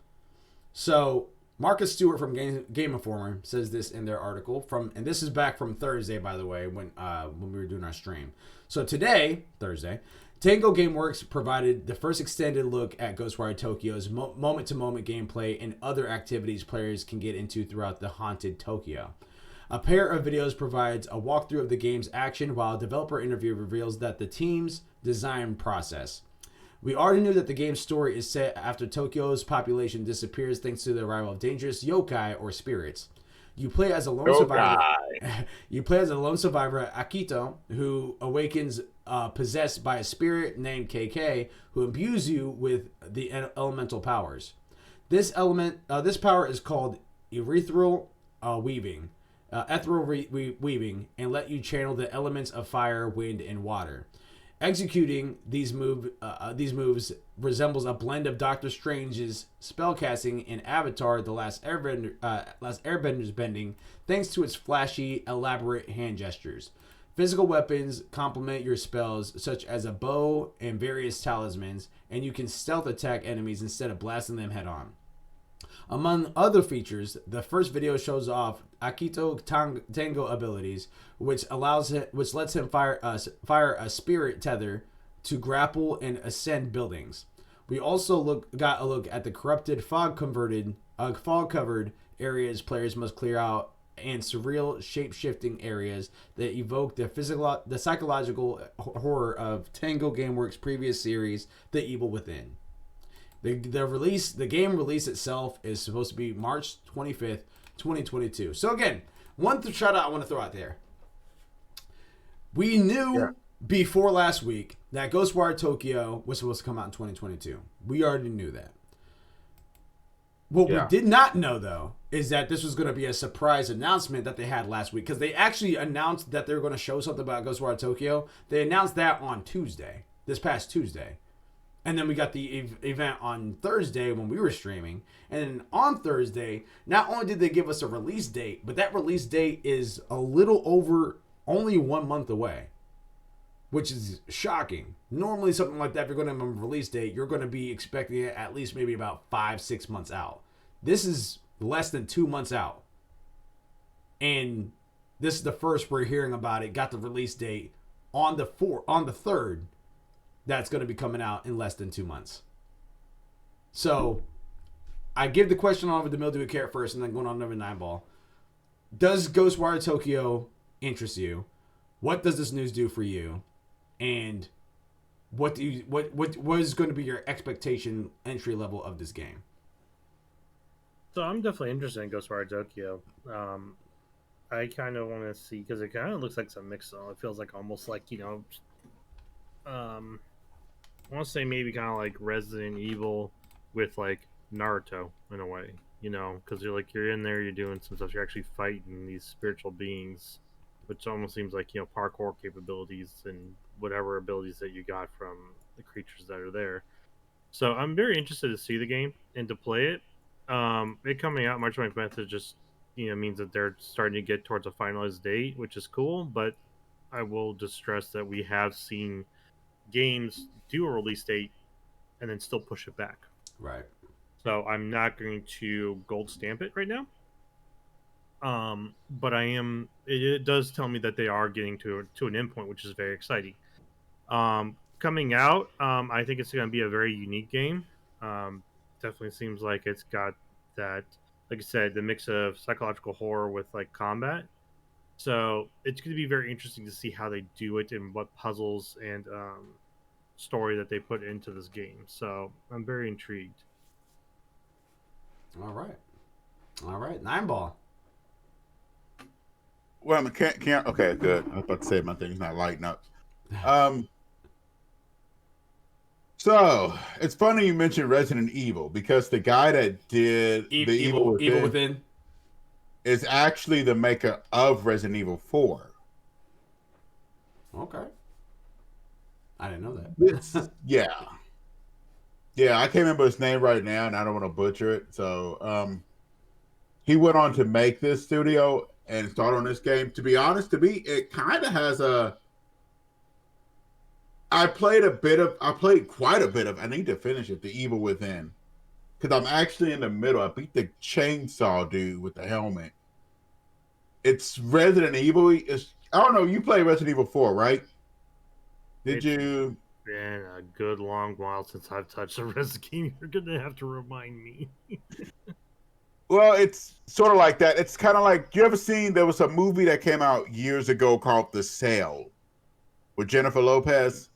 So Marcus Stewart from Game Informer says this in their article and this is back from Thursday, by the way, when we were doing our stream. So today, Thursday, Tango Gameworks provided the first extended look at Ghostwire Tokyo's moment-to-moment gameplay and other activities players can get into throughout the haunted Tokyo. A pair of videos provides a walkthrough of the game's action, while a developer interview reveals that the team's design process. We already knew that the game's story is set after Tokyo's population disappears thanks to the arrival of dangerous yokai or spirits. You play as a lone survivor. You play as a lone survivor, Akito, who awakens possessed by a spirit named KK, who imbues you with the elemental powers. This power is called ethereal weaving, and let you channel the elements of fire, wind, and water. Executing these moves resembles a blend of Doctor Strange's spellcasting and Avatar: The Last Airbender's bending, thanks to its flashy, elaborate hand gestures. Physical weapons complement your spells, such as a bow and various talismans, and you can stealth attack enemies instead of blasting them head on. Among other features, the first video shows off Akito Tango abilities, which lets him fire a spirit tether to grapple and ascend buildings. We also got a look at the corrupted fog-covered areas players must clear out, and surreal shape-shifting areas that evoke the psychological horror of Tango Gameworks' previous series, The Evil Within. The game release itself is supposed to be March 25th, 2022. So again, one shout out I want to throw out there. We knew before last week that Ghostwire Tokyo was supposed to come out in 2022. We already knew that. What we did not know, though, is that this was going to be a surprise announcement that they had last week. Because they actually announced that they were going to show something about Ghostwire Tokyo. They announced that on Tuesday, this past Tuesday. And then we got the event on Thursday when we were streaming. And then on Thursday, not only did they give us a release date, but that release date is a little over only 1 month away, which is shocking. Normally, something like that, if you're going to have a release date, you're going to be expecting it at least maybe about 5-6 months out. This is less than 2 months out. And this is the first we're hearing about it. Got the release date on the 3rd. That's going to be coming out in less than 2 months. So, I give the question over to Mildew Carrot first, and then going on over to Nineball. Does Ghostwire Tokyo interest you? What does this news do for you? And what is going to be your expectation entry level of this game?
So I'm definitely interested in Ghostwire Tokyo. I kind of want to see, because it kind of looks like some mix. It feels like almost like, I want to say maybe kind of like Resident Evil with like Naruto in a way, because you're in there, you're doing some stuff, you're actually fighting these spiritual beings, which almost seems like parkour capabilities and whatever abilities that you got from the creatures that are there. So I'm very interested to see the game and to play it. It coming out March 25th is just means that they're starting to get towards a finalized date, which is cool. But I will just stress that we have seen games do a release date and then still push it back.
Right.
So I'm not going to gold stamp it right now. But I am. It does tell me that they are getting to an endpoint, which is very exciting. Coming out, I think it's going to be a very unique game. Definitely seems like it's got that, like I said, the mix of psychological horror with like combat. So it's going to be very interesting to see how they do it and what puzzles and story that they put into this game. So I'm very intrigued.
All right. Nineball.
Well, can't. Okay, good. I was about to say my thing's not lighting up. So it's funny you mentioned Resident Evil, because the guy that did the Evil Within is actually the maker of Resident Evil 4.
Okay. I didn't know that.
Yeah, I can't remember his name right now, and I don't want to butcher it. So he went on to make this studio and start on this game. To be honest, to me, it kind of has a... I played quite a bit of, I need to finish it, The Evil Within. Because I'm actually in the middle. I beat the chainsaw dude with the helmet. It's Resident Evil. I don't know, you played Resident Evil 4, right? Did you?
Been a good long while since I've touched a Resident game. You're going to have to remind me.
Well, it's sort of like that. It's kind of like, you ever seen, there was a movie that came out years ago called The Cell with Jennifer Lopez?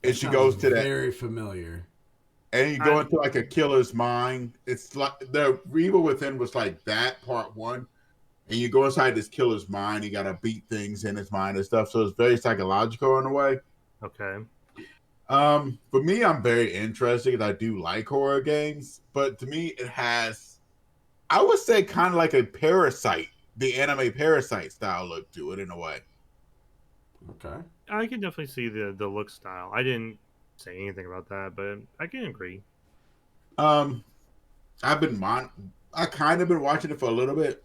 And she goes to that.
Very familiar.
And you go into like a killer's mind. It's like the Evil Within was like that, part one. And you go inside this killer's mind. You got to beat things in his mind and stuff. So it's very psychological in a way.
Okay.
For me, I'm very interested because I do like horror games. But to me, it has, I would say, kind of like a Parasite, the anime Parasite style look to it in a way.
Okay.
I can definitely see the look style. I didn't say anything about that, but I can agree.
I kind of been watching it for a little bit.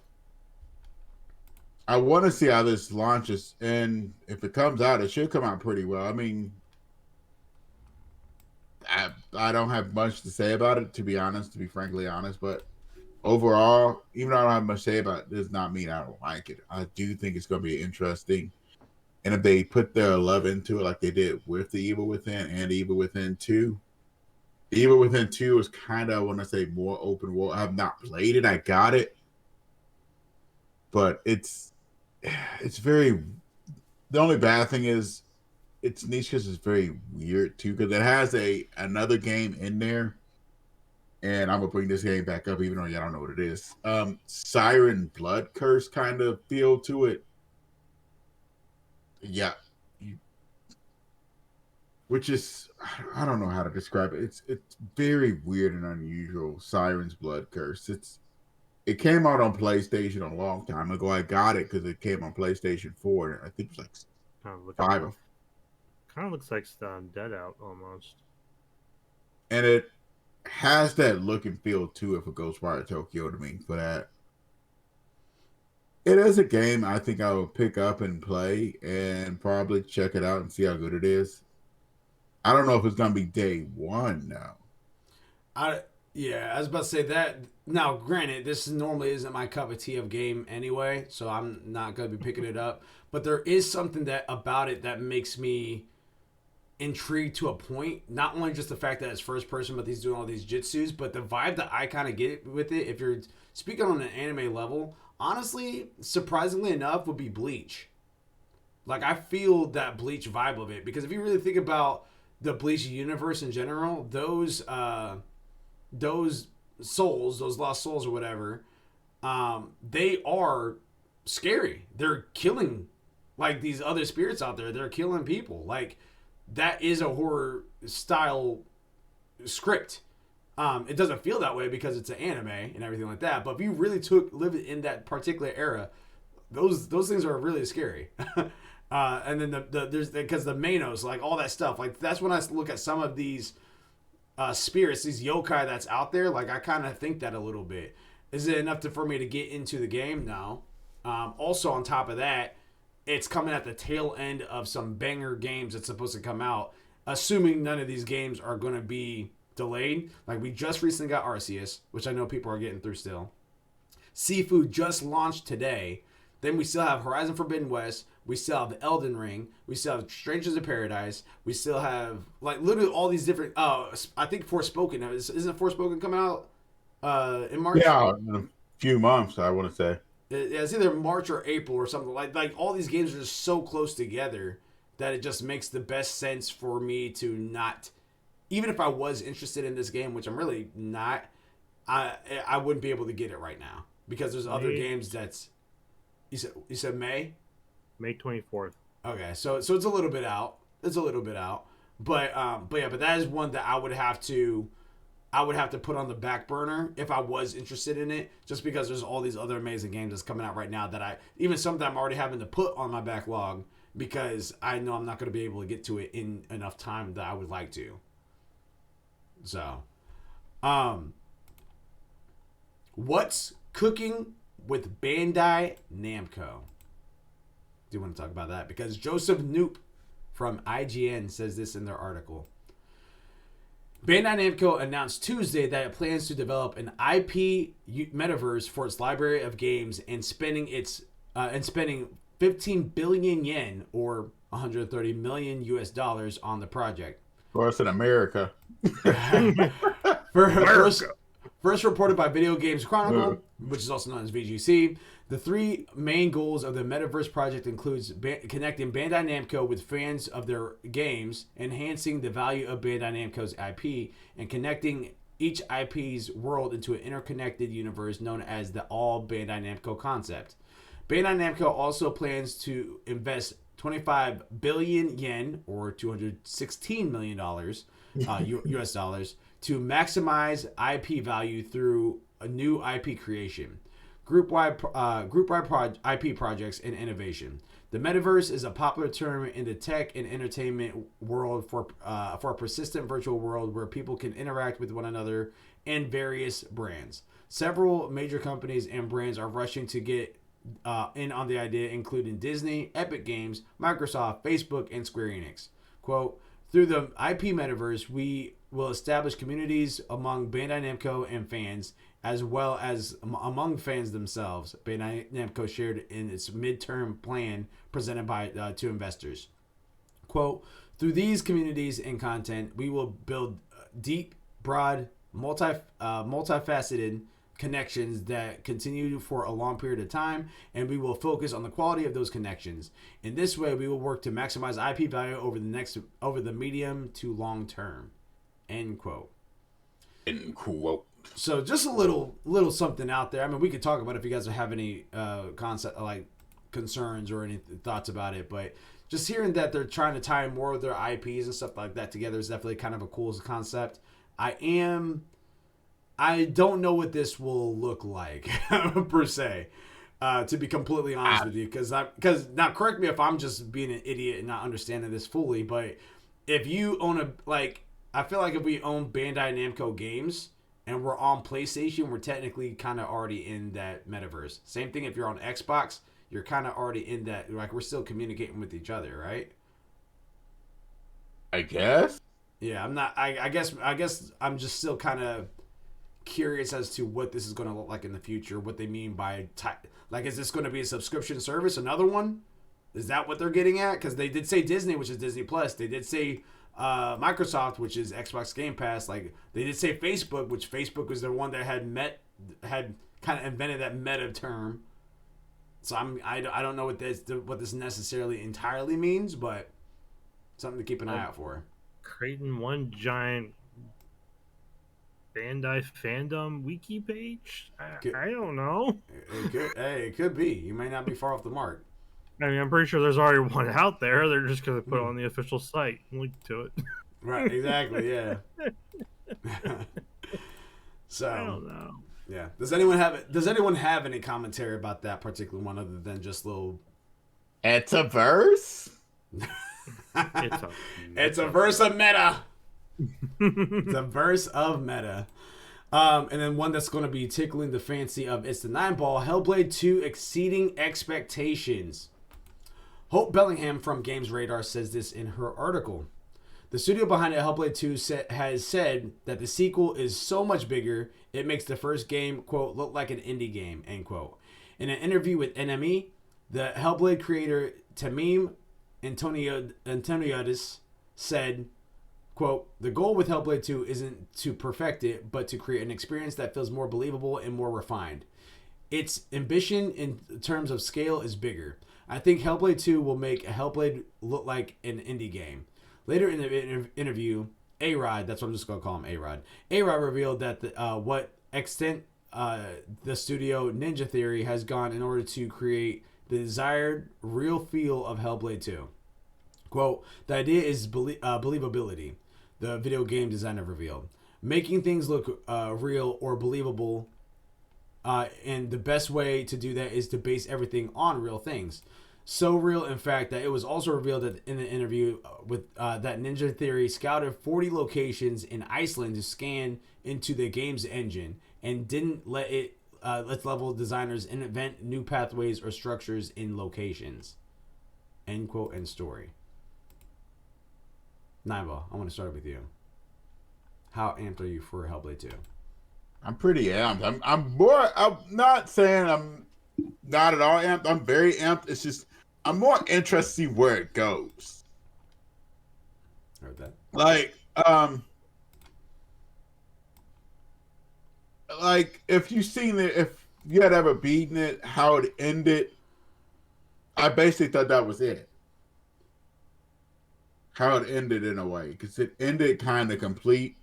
I want to see how this launches, and if it comes out, it should come out pretty well. I mean, I don't have much to say about it, to be frankly honest, but overall, even though I don't have much to say about it, does not mean I don't like it. I do think it's going to be interesting. And if they put their love into it like they did with the Evil Within and Evil Within 2, the Evil Within 2 is kind of, I want to say, more open world. I have not played it. I got it. But it's very... The only bad thing is
it's niche because it's very weird too. Because it has another game in there, and I'm gonna bring this game back up, even though y'all don't know what it is. Siren Blood Curse kind of feel to it. Yeah, which is I don't know how to describe it. It's very weird and unusual. Siren's Blood Curse. It came out on PlayStation a long time ago. I got it because it came on PlayStation 4. I think it was like five of.
Kind of looks like Dead Out almost.
And it has that look and feel too if it goes by Tokyo to me for that. It is a game I think I will pick up and play and probably check it out and see how good it is. I don't know if it's gonna be day one now.
Yeah, I was about to say that. Now, granted, this normally isn't my cup of tea of game anyway, so I'm not gonna be picking it up. But there is something that about it that makes me intrigued to a point. Not only just the fact that it's first person, but he's doing all these jitsus, but the vibe that I kind of get with it. If you're speaking on an anime level, honestly, surprisingly enough, would be Bleach. Like I feel that Bleach vibe of it because if you really think about the Bleach universe in general, those souls, those lost souls or whatever, they are scary. They're killing like these other spirits out there. They're killing people. Like that is a horror style script. It doesn't feel that way because it's an anime and everything like that. But if you really lived in that particular era, those things are really scary. And then there's because the Manos, like all that stuff, like that's when I look at some of these spirits, these yokai that's out there. Like I kind of think that a little bit. Is it enough for me to get into the game? No. Also on top of that, it's coming at the tail end of some banger games that's supposed to come out. Assuming none of these games are going to be delayed. Like we just recently got Arceus, which I know people are getting through still. Seafood just launched today. Then we still have Horizon Forbidden West. We still have the Elden Ring. We still have Strangers of Paradise. We still have like literally all these different. I think Forspoken. Isn't Forspoken coming out in March?
Yeah, in a few months, I want to say.
It's either March or April or something like all these games are just so close together that it just makes the best sense for me to not, even if I was interested in this game, which I'm really not, I wouldn't be able to get it right now because there's other games that's. You said May?
May 24th.
Okay, so it's a little bit out. It's a little bit out, but that is one that I would have to put on the back burner if I was interested in it, just because there's all these other amazing games that's coming out right now that even some that I'm already having to put on my backlog because I know I'm not going to be able to get to it in enough time that I would like to. So, what's cooking with Bandai Namco? Do you want to talk about that? Because Joseph Noop from IGN says this in their article. Bandai Namco announced Tuesday that it plans to develop an IP metaverse for its library of games and spending 15 billion yen or 130 million US dollars on the project.
For us in America.
First reported by Video Games Chronicle, which is also known as VGC, the three main goals of the Metaverse project includes connecting Bandai Namco with fans of their games, enhancing the value of Bandai Namco's IP, and connecting each IP's world into an interconnected universe known as the All Bandai Namco concept. Bandai Namco also plans to invest 25 billion yen, or $216 million US dollars, to maximize IP value through a new IP creation, group-wide IP projects, and innovation. The metaverse is a popular term in the tech and entertainment world for a persistent virtual world where people can interact with one another and various brands. Several major companies and brands are rushing to get in on the idea, including Disney, Epic Games, Microsoft, Facebook, and Square Enix. Quote, through the IP metaverse, we will establish communities among Bandai Namco and fans, as well as among fans themselves, Bandai Namco shared in its midterm plan presented by to investors. Quote, through these communities and content, we will build deep, broad, multifaceted connections that continue for a long period of time, and we will focus on the quality of those connections. In this way, we will work to maximize IP value over the medium to long term. End quote.
End quote.
So just a little something out there. I mean, we could talk about it if you guys have any concept like concerns or any thoughts about it, but just hearing that they're trying to tie more of their IPs and stuff like that together is definitely kind of a cool concept. I don't know what this will look like per se, to be completely honest with you, because now correct me if I'm just being an idiot and not understanding this fully, but if you own I feel like if we own Bandai Namco games and we're on PlayStation, we're technically kind of already in that metaverse. Same thing if you're on Xbox, you're kind of already in that, like, we're still communicating with each other, right?
I guess.
Yeah, I'm not. I guess I'm just still kind of curious as to what this is going to look like in the future. What they mean by like, is this going to be a subscription service? Another one? Is that what they're getting at? Because they did say Disney, which is Disney Plus. They did say Microsoft, which is Xbox Game Pass. Like, they did say Facebook, which Facebook was the one that had kind of invented that meta term. So I don't know what this necessarily entirely means, but something to keep an eye out for.
Creating one giant Bandai fandom wiki page? I don't know.
It could be. You may not be far off the mark.
I mean, I'm pretty sure there's already one out there. They're just going to put it on the official site and link to it.
Right, exactly, yeah. So
I don't know.
Yeah. Does anyone have any commentary about that particular one other than just little?
It's a verse.
It's a verse of meta. It's a verse of meta. And then one that's going to be tickling the fancy of It's the 9-Ball, Hellblade 2 exceeding expectations. Hope Bellingham from Games Radar says this in her article. The studio behind it, Hellblade 2, has said that the sequel is so much bigger, it makes the first game, quote, look like an indie game, end quote. In an interview with NME, the Hellblade creator Tamim Antoniadis said, quote, the goal with Hellblade 2 isn't to perfect it, but to create an experience that feels more believable and more refined. Its ambition in terms of scale is bigger. I think Hellblade 2 will make a Hellblade look like an indie game. Later in the interview, A-Rod, that's what I'm just going to call him, A-Rod. A-Rod revealed that what extent the studio Ninja Theory has gone in order to create the desired real feel of Hellblade 2. Quote, the idea is believability, the video game designer revealed. Making things look real or believable, and the best way to do that is to base everything on real things. So real, in fact, that it was also revealed that in the interview with that Ninja Theory scouted 40 locations in Iceland to scan into the game's engine and didn't let level designers invent new pathways or structures in locations. End quote, end story. Naiba, I want to start with you. How amped are you for Hellblade 2?
I'm pretty amped. I'm not saying I'm not at all amped. I'm very amped. It's just I'm more interested to see where it goes.
Heard that.
Like if you've seen it, if you had ever beaten it, how it ended, I basically thought that was it. How it ended in a way, because it ended kind of complete.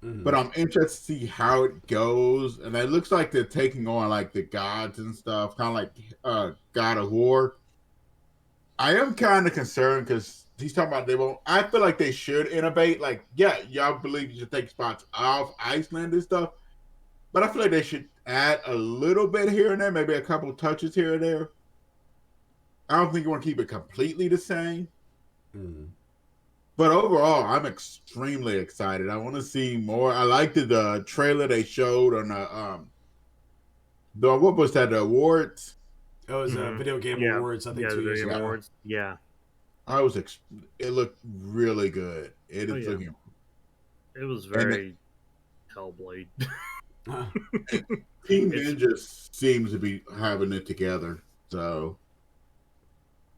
Mm-hmm. But I'm interested to see how it goes, and it looks like they're taking on like the gods and stuff, kind of like God of War. I am kind of concerned because he's talking about they won't. I feel like they should innovate. Like, yeah, y'all believe you should take spots off Iceland and stuff, but I feel like they should add a little bit here and there, maybe a couple touches here and there. I don't think you want to keep it completely the same. Mm-hmm. But overall, I'm extremely excited. I want to see more. I liked the trailer they showed on the what was that, the awards?
It was Video Game Awards, I think 2 years ago. Awards.
Yeah.
It looked really good. It is looking.
It was very Hellblade.
Team Ninja seems to be having it together, so.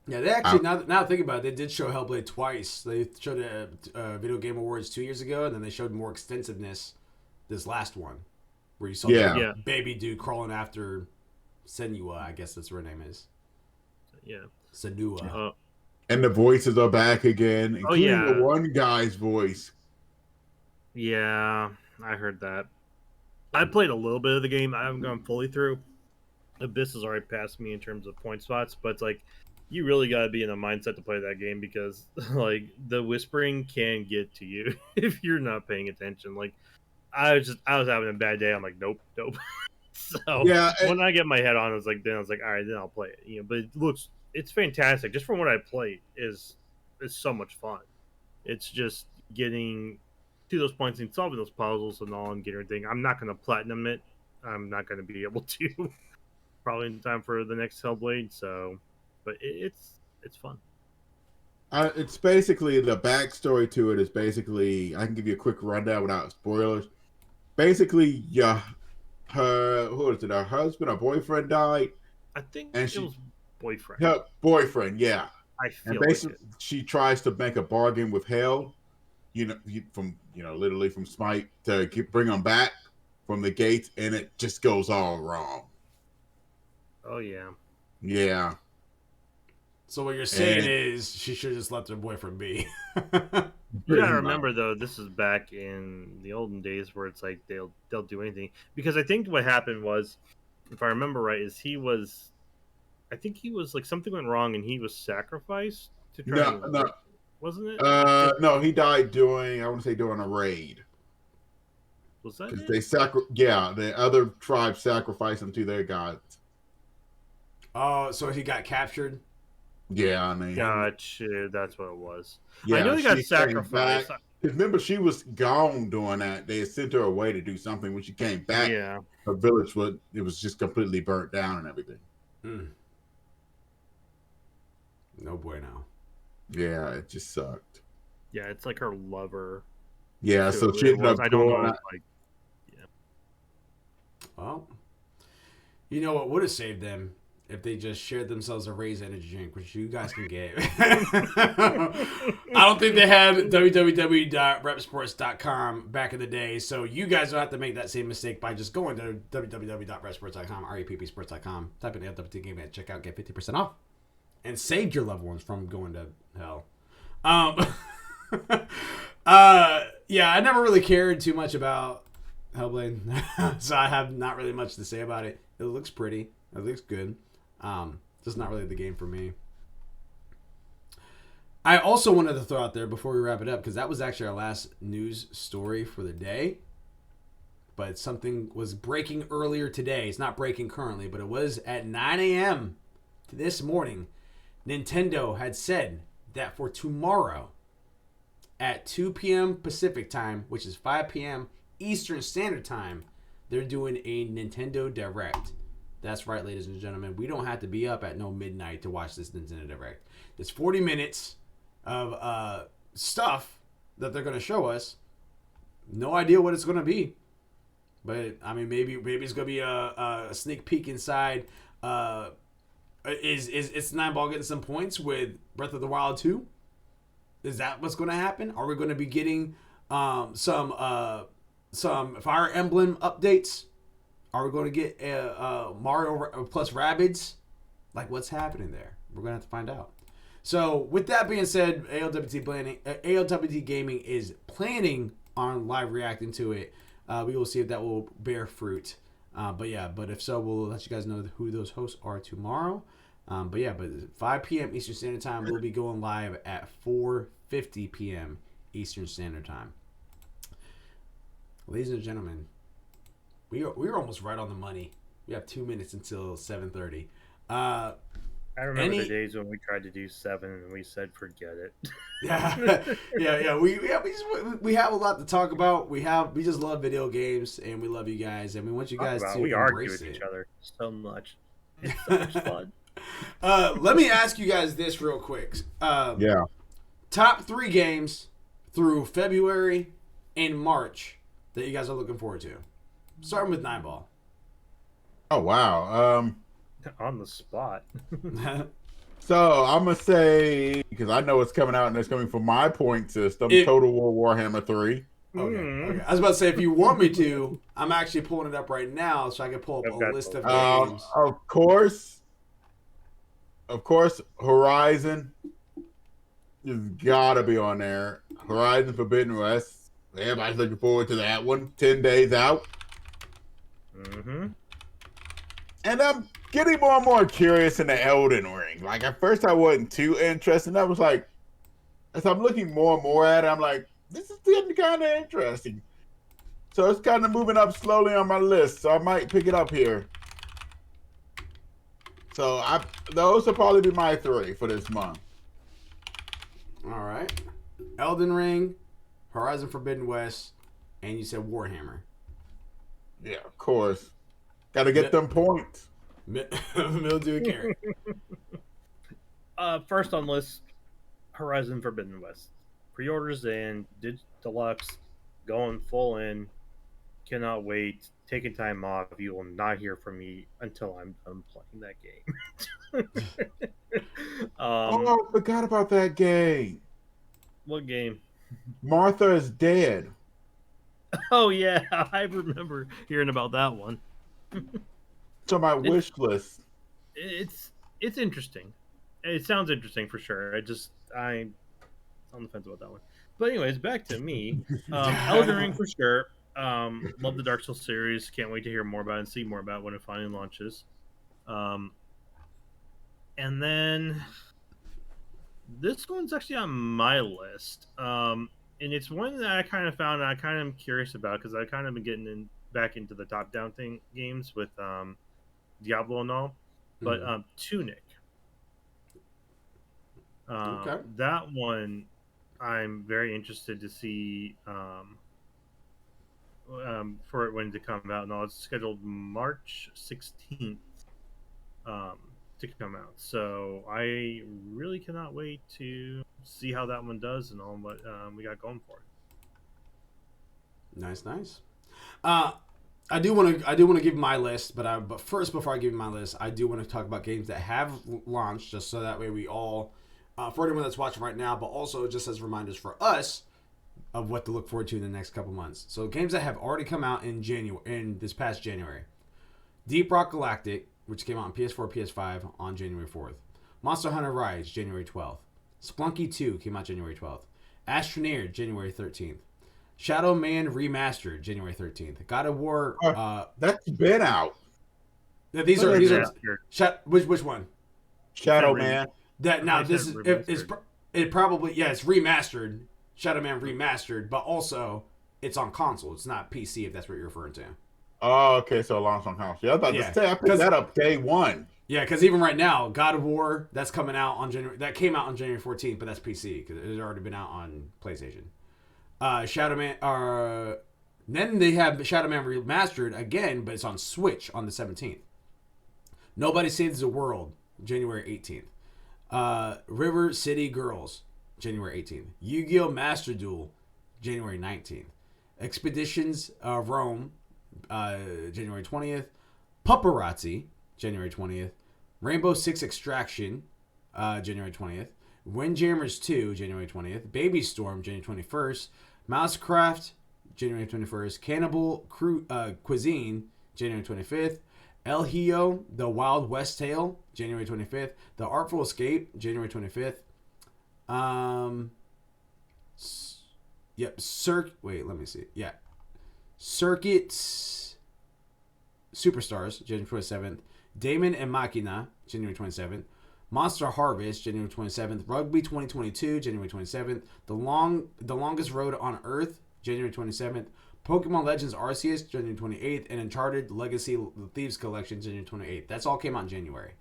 Yeah, they actually, now think about it, they did show Hellblade twice. They showed it at Video Game Awards 2 years ago, and then they showed more extensiveness this last one. where you saw
Yeah.
the
Yeah.
baby dude crawling after Senua, I guess that's what her name is.
Yeah.
Senua.
And the voices are back again, including the
yeah.
one guy's voice.
Yeah, I heard that. I played a little bit of the game. I haven't gone fully through. Abyss has already passed me in terms of point spots, but it's like you really got to be in a mindset to play that game because like the whispering can get to you if you're not paying attention. Like I was having a bad day. I'm like, nope. So
Yeah,
when I get my head on, it's like then I was like, all right, then I'll play it. But it's fantastic. Just from what I played is so much fun. It's just getting to those points and solving those puzzles and all and getting everything. I'm not going to platinum it. I'm not going to be able to probably in time for the next Hellblade. So, but it's fun.
it's basically the backstory to it is basically I can give you a quick rundown without spoilers. Basically, yeah, her husband or boyfriend died,
I think
and
it was boyfriend.
her boyfriend, yeah,
I
and
feel like
basically
it.
she tries to make a bargain with hell, literally from Smite to bring him back from the gates, and it just goes all wrong.
Oh yeah.
Yeah.
So what you're saying is she should have just let her boyfriend be.
You gotta remember though, this is back in the olden days where it's like they'll do anything. Because I think what happened was, if I remember right, is I think he was like something went wrong and he was sacrificed to try
No,
wasn't it?
no, he died during a raid.
Was that
Because
it?
the other tribes sacrificed him to their gods.
Oh, so he got captured?
Yeah, I mean,
Gotcha. That's what it was.
yeah,
I know he got
she
sacrificed.
Remember, she was gone doing that. They had sent her away to do something. When she came back,
Yeah.
her village was just completely burnt down and everything.
No bueno.
Yeah, it just sucked.
Yeah, it's like her lover.
Yeah, so she ended up
I don't know.
going.
Like,
Well, you know what would have saved them if they just shared themselves a Raise energy drink, which you guys can get. I don't think they had www.repsports.com back in the day, so you guys don't have to make that same mistake by just going to www.repsports.com, reppsports.com, type in ALWT Gaming at checkout, get 50% off, and save your loved ones from going to hell. Yeah, I never really cared too much about Hellblade, so I have not really much to say about it. It looks pretty. It looks good. Just not really the game for me. I also wanted to throw out there before we wrap it up, because that was actually our last news story for the day. But something was breaking earlier today. It's not breaking currently, but it was at 9 a.m. this morning. Nintendo had said that for tomorrow at 2 p.m. Pacific time, which is 5 p.m. Eastern Standard Time, they're doing a Nintendo Direct. That's right, ladies and gentlemen. We don't have to be up at no midnight to watch this Nintendo Direct. It's 40 minutes of stuff that they're going to show us. No idea what it's going to be. But, I mean, maybe it's going to be a sneak peek inside. Is Nineball getting some points with Breath of the Wild 2? Is that what's going to happen? Are we going to be getting some Fire Emblem updates? Are we going to get Mario plus Rabbids? Like, what's happening there? We're going to have to find out. So, with that being said, ALWT Gaming is planning on live reacting to it. We will see if that will bear fruit. But if so, we'll let you guys know who those hosts are tomorrow. But 5 p.m. Eastern Standard Time, we'll be going live at 4:50 p.m. Eastern Standard Time. Ladies and gentlemen, we are almost right on the money. We have 2 minutes until 7:30.
I remember the days when we tried to do 7 and we said forget it.
Yeah. We have a lot to talk about. We just love video games and we love you guys and we want you guys to
we argue with
it.
each other so much. It's so much fun.
Let me ask you guys this real quick. Top 3 games through February and March that you guys are looking forward to. Starting with Nineball.
Oh wow.
On the spot.
So I'm gonna say, because I know it's coming out and it's coming from my point system, Total War Warhammer 3.
Okay. I was about to say, if you want me to, I'm actually pulling it up right now so I can pull up
I've
a
got
list of
both.
games.
Of course, Horizon has got to be on there. Horizon Forbidden West. Everybody's looking forward to that one. 10 days out.
Mm-hmm.
And I'm getting more and more curious in the Elden Ring. Like, at first I wasn't too interested. And I was like, as I'm looking more and more at it, I'm like, this is getting kind of interesting. So it's kind of moving up slowly on my list. So I might pick it up here. So those will probably be my 3 for this month.
All right. Elden Ring, Horizon Forbidden West, and you said Warhammer.
Yeah, of course. Got to get them points.
Mildew and Karen.
First on list, Horizon Forbidden West. Pre-orders and Deluxe going full in. Cannot wait. Taking time off. You will not hear from me until I'm done playing that game.
I forgot about that game.
What game?
Martha is dead.
Oh yeah, I remember hearing about that one.
It's on my wish list.
It's interesting. It sounds interesting for sure. I'm on the fence about that one. But anyways, back to me. Elden Ring for sure. Love the Dark Souls series. Can't wait to hear more about it and see more about it when it finally launches. And then this one's actually on my list. And it's one that I kind of found I kind of am curious about because I kind of been getting back into the top-down games with Diablo and all. But Tunic.
Okay.
That one I'm very interested to see for it when to come out. No, it's scheduled March 16th to come out. So I really cannot wait to see how that one does and all what we got going for it.
Nice. I do want to give my list, but first, before I give you my list, I do want to talk about games that have launched, just so that way we all, for anyone that's watching right now, but also just as reminders for us of what to look forward to in the next couple months. So games that have already come out in this past January: Deep Rock Galactic, which came out on PS4, PS5 on January 4th. Monster Hunter Rise, January 12th. Splunky 2 came out January 12th. Astroneer, January 13th. Shadow Man Remastered, January 13th. God of War.
That's been out.
These are which one?
Shadow Man.
That now this is it probably it's remastered. Shadow Man Remastered, but also it's on console. It's not PC if that's what you're referring to.
Oh, okay. So long on console. I thought to say I picked that up day one.
Yeah, because even right now, God of War that's coming out on January. That came out on January 14th, but that's PC because it has already been out on PlayStation. Shadow Man. Then they have Shadow Man Remastered again, but it's on Switch on the 17th. Nobody Saves the World, January 18th. River City Girls, January 18th. Yu-Gi-Oh! Master Duel, January 19th. Expeditions Rome, January 20th. Paparazzi, January 20th. Rainbow Six Extraction, January 20th. Windjammers 2, January 20th. Baby Storm, January 21st. Mousecraft, January 21st. Cannibal Cuisine, January 25th. El Hijo, The Wild West Tale, January 25th. The Artful Escape, January 25th. Wait, let me see. Yeah. Circuit Superstars, January 27th. Damon and Machina, January 27th. Monster Harvest, January 27th. Rugby 2022, January 27th. The Longest Road on Earth, January 27th. Pokemon Legends Arceus, January 28th. And Uncharted Legacy The Thieves Collection, January 28th. That's all came out in January.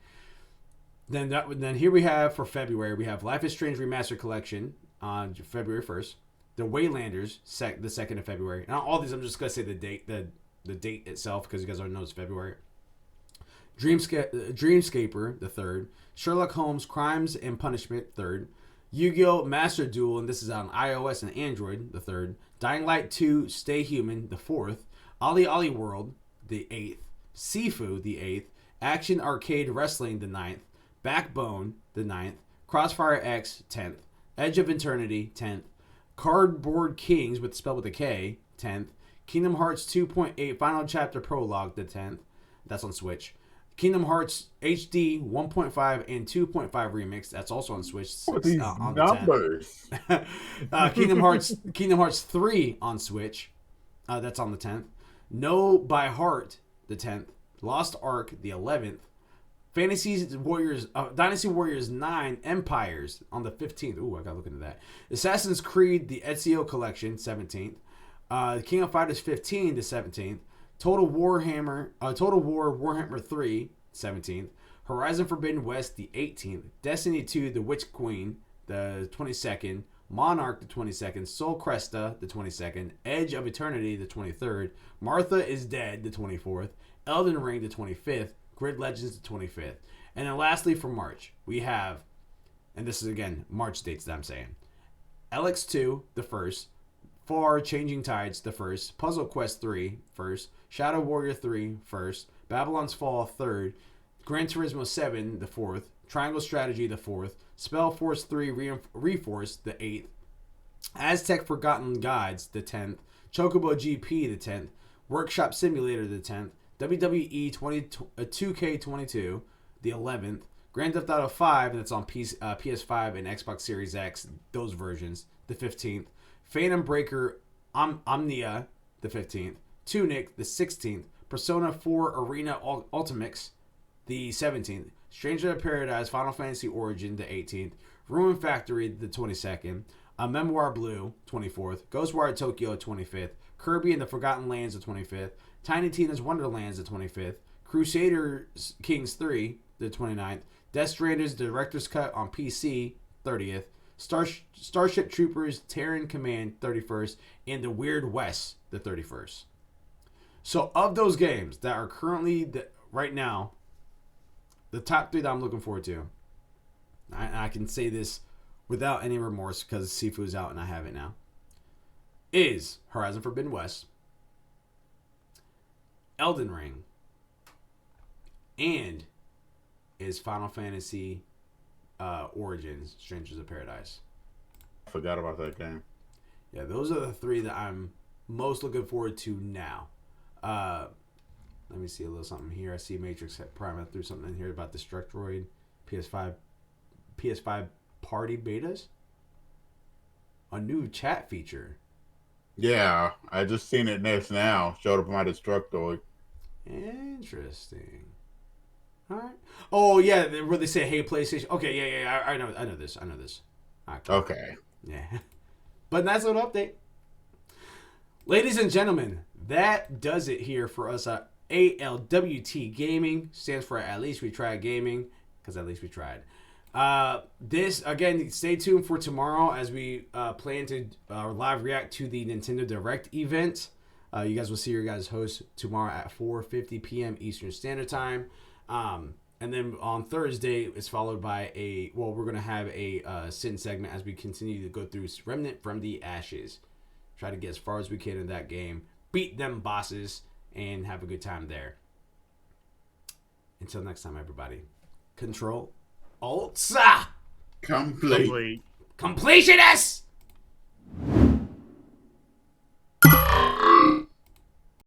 Then here we have, for February, we have Life is Strange Remastered Collection on February 1st. The Waylanders, the 2nd of February. Now, all these, I'm just going to say the date itself, because you guys already know it's February. Dreamscaper, the 3rd. Sherlock Holmes Crimes and Punishment, 3rd. Yu-Gi-Oh! Master Duel, and this is on iOS and Android, the 3rd. Dying Light 2 Stay Human, the 4th. Ali World, the 8th. Sifu, the 8th. Action Arcade Wrestling, the 9th. Backbone, the 9th. Crossfire X, 10th. Edge of Eternity, 10th. Cardboard Kings, spelled with a K, 10th. Kingdom Hearts 2.8 Final Chapter Prologue, the 10th. That's on Switch. Kingdom Hearts HD 1.5 and 2.5 Remix. That's also on Switch.
What these
on
numbers?
The 10th. Kingdom Hearts 3 on Switch. That's on the 10th. No by Heart, the 10th. Lost Ark, the 11th. Dynasty Warriors 9 Empires on the 15th. Ooh, I gotta look into that. Assassin's Creed, the Ezio Collection, 17th. King of Fighters 15, the 17th. Total War Warhammer 3, 17th. Horizon Forbidden West, the 18th. Destiny 2, the Witch Queen, the 22nd. Monarch, the 22nd. Soul Cresta, the 22nd. Edge of Eternity, the 23rd. Martha is Dead, the 24th. Elden Ring, the 25th. Grid Legends, the 25th. And then lastly for March, we have, and this is again March dates that I'm saying, LX2, the 1st. Far Changing Tides, the 1st. Puzzle Quest 3, 1st. Shadow Warrior 3, 1st. Babylon's Fall, 3rd. Gran Turismo 7, the 4th. Triangle Strategy, the 4th. Spellforce 3 Reforced, the 8th. Aztec Forgotten Guides, the 10th. Chocobo GP, the 10th. Workshop Simulator, the 10th. WWE 2K22, the 11th. Grand Theft Auto 5, and it's on PS5 and Xbox Series X, those versions, the 15th. Phantom Breaker Omnia, the 15th. Tunic, the 16th. Persona 4 Arena Ultimax, the 17th. Stranger of Paradise Final Fantasy Origin, the 18th. Ruin Factory, the 22nd. A Memoir Blue, 24th. Ghostwire Tokyo, 25th. Kirby and the Forgotten Lands, the 25th. Tiny Tina's Wonderlands, the 25th. Crusader Kings 3, the 29th. Death Stranding's Director's Cut on PC, 30th. Starship Troopers Terran Command, 31st. And The Weird West, the 31st. So of those games that are currently, right now, the top 3 that I'm looking forward to, I can say this without any remorse because Sifu's out and I have it now, is Horizon Forbidden West, Elden Ring, and is Final Fantasy Origins Strangers of Paradise.
I forgot about that game.
Yeah, those are the 3 that I'm most looking forward to now. Let me see a little something here. I see Matrix Prime. I threw something in here about Destructoid PS5 party betas. A new chat feature.
Yeah, I just seen it next now. Showed up on my Destructoid.
Interesting. All right. Oh yeah, where they say, "Hey PlayStation." Okay, yeah. I know this.
Okay.
Yeah. But nice little update. Ladies and gentlemen, that does it here for us at ALWT Gaming. Stands for At Least We Tried Gaming, because at least we tried. This, again, stay tuned for tomorrow as we plan to live react to the Nintendo Direct event. You guys will see your guys' host tomorrow at 4:50 p.m. Eastern Standard Time. And then on Thursday, it's followed by we're going to have a Sin segment as we continue to go through Remnant from the Ashes. Try to get as far as we can in that game. Beat them bosses and have a good time there. Until next time, everybody. Control. Alt.
Complete.
Completionist!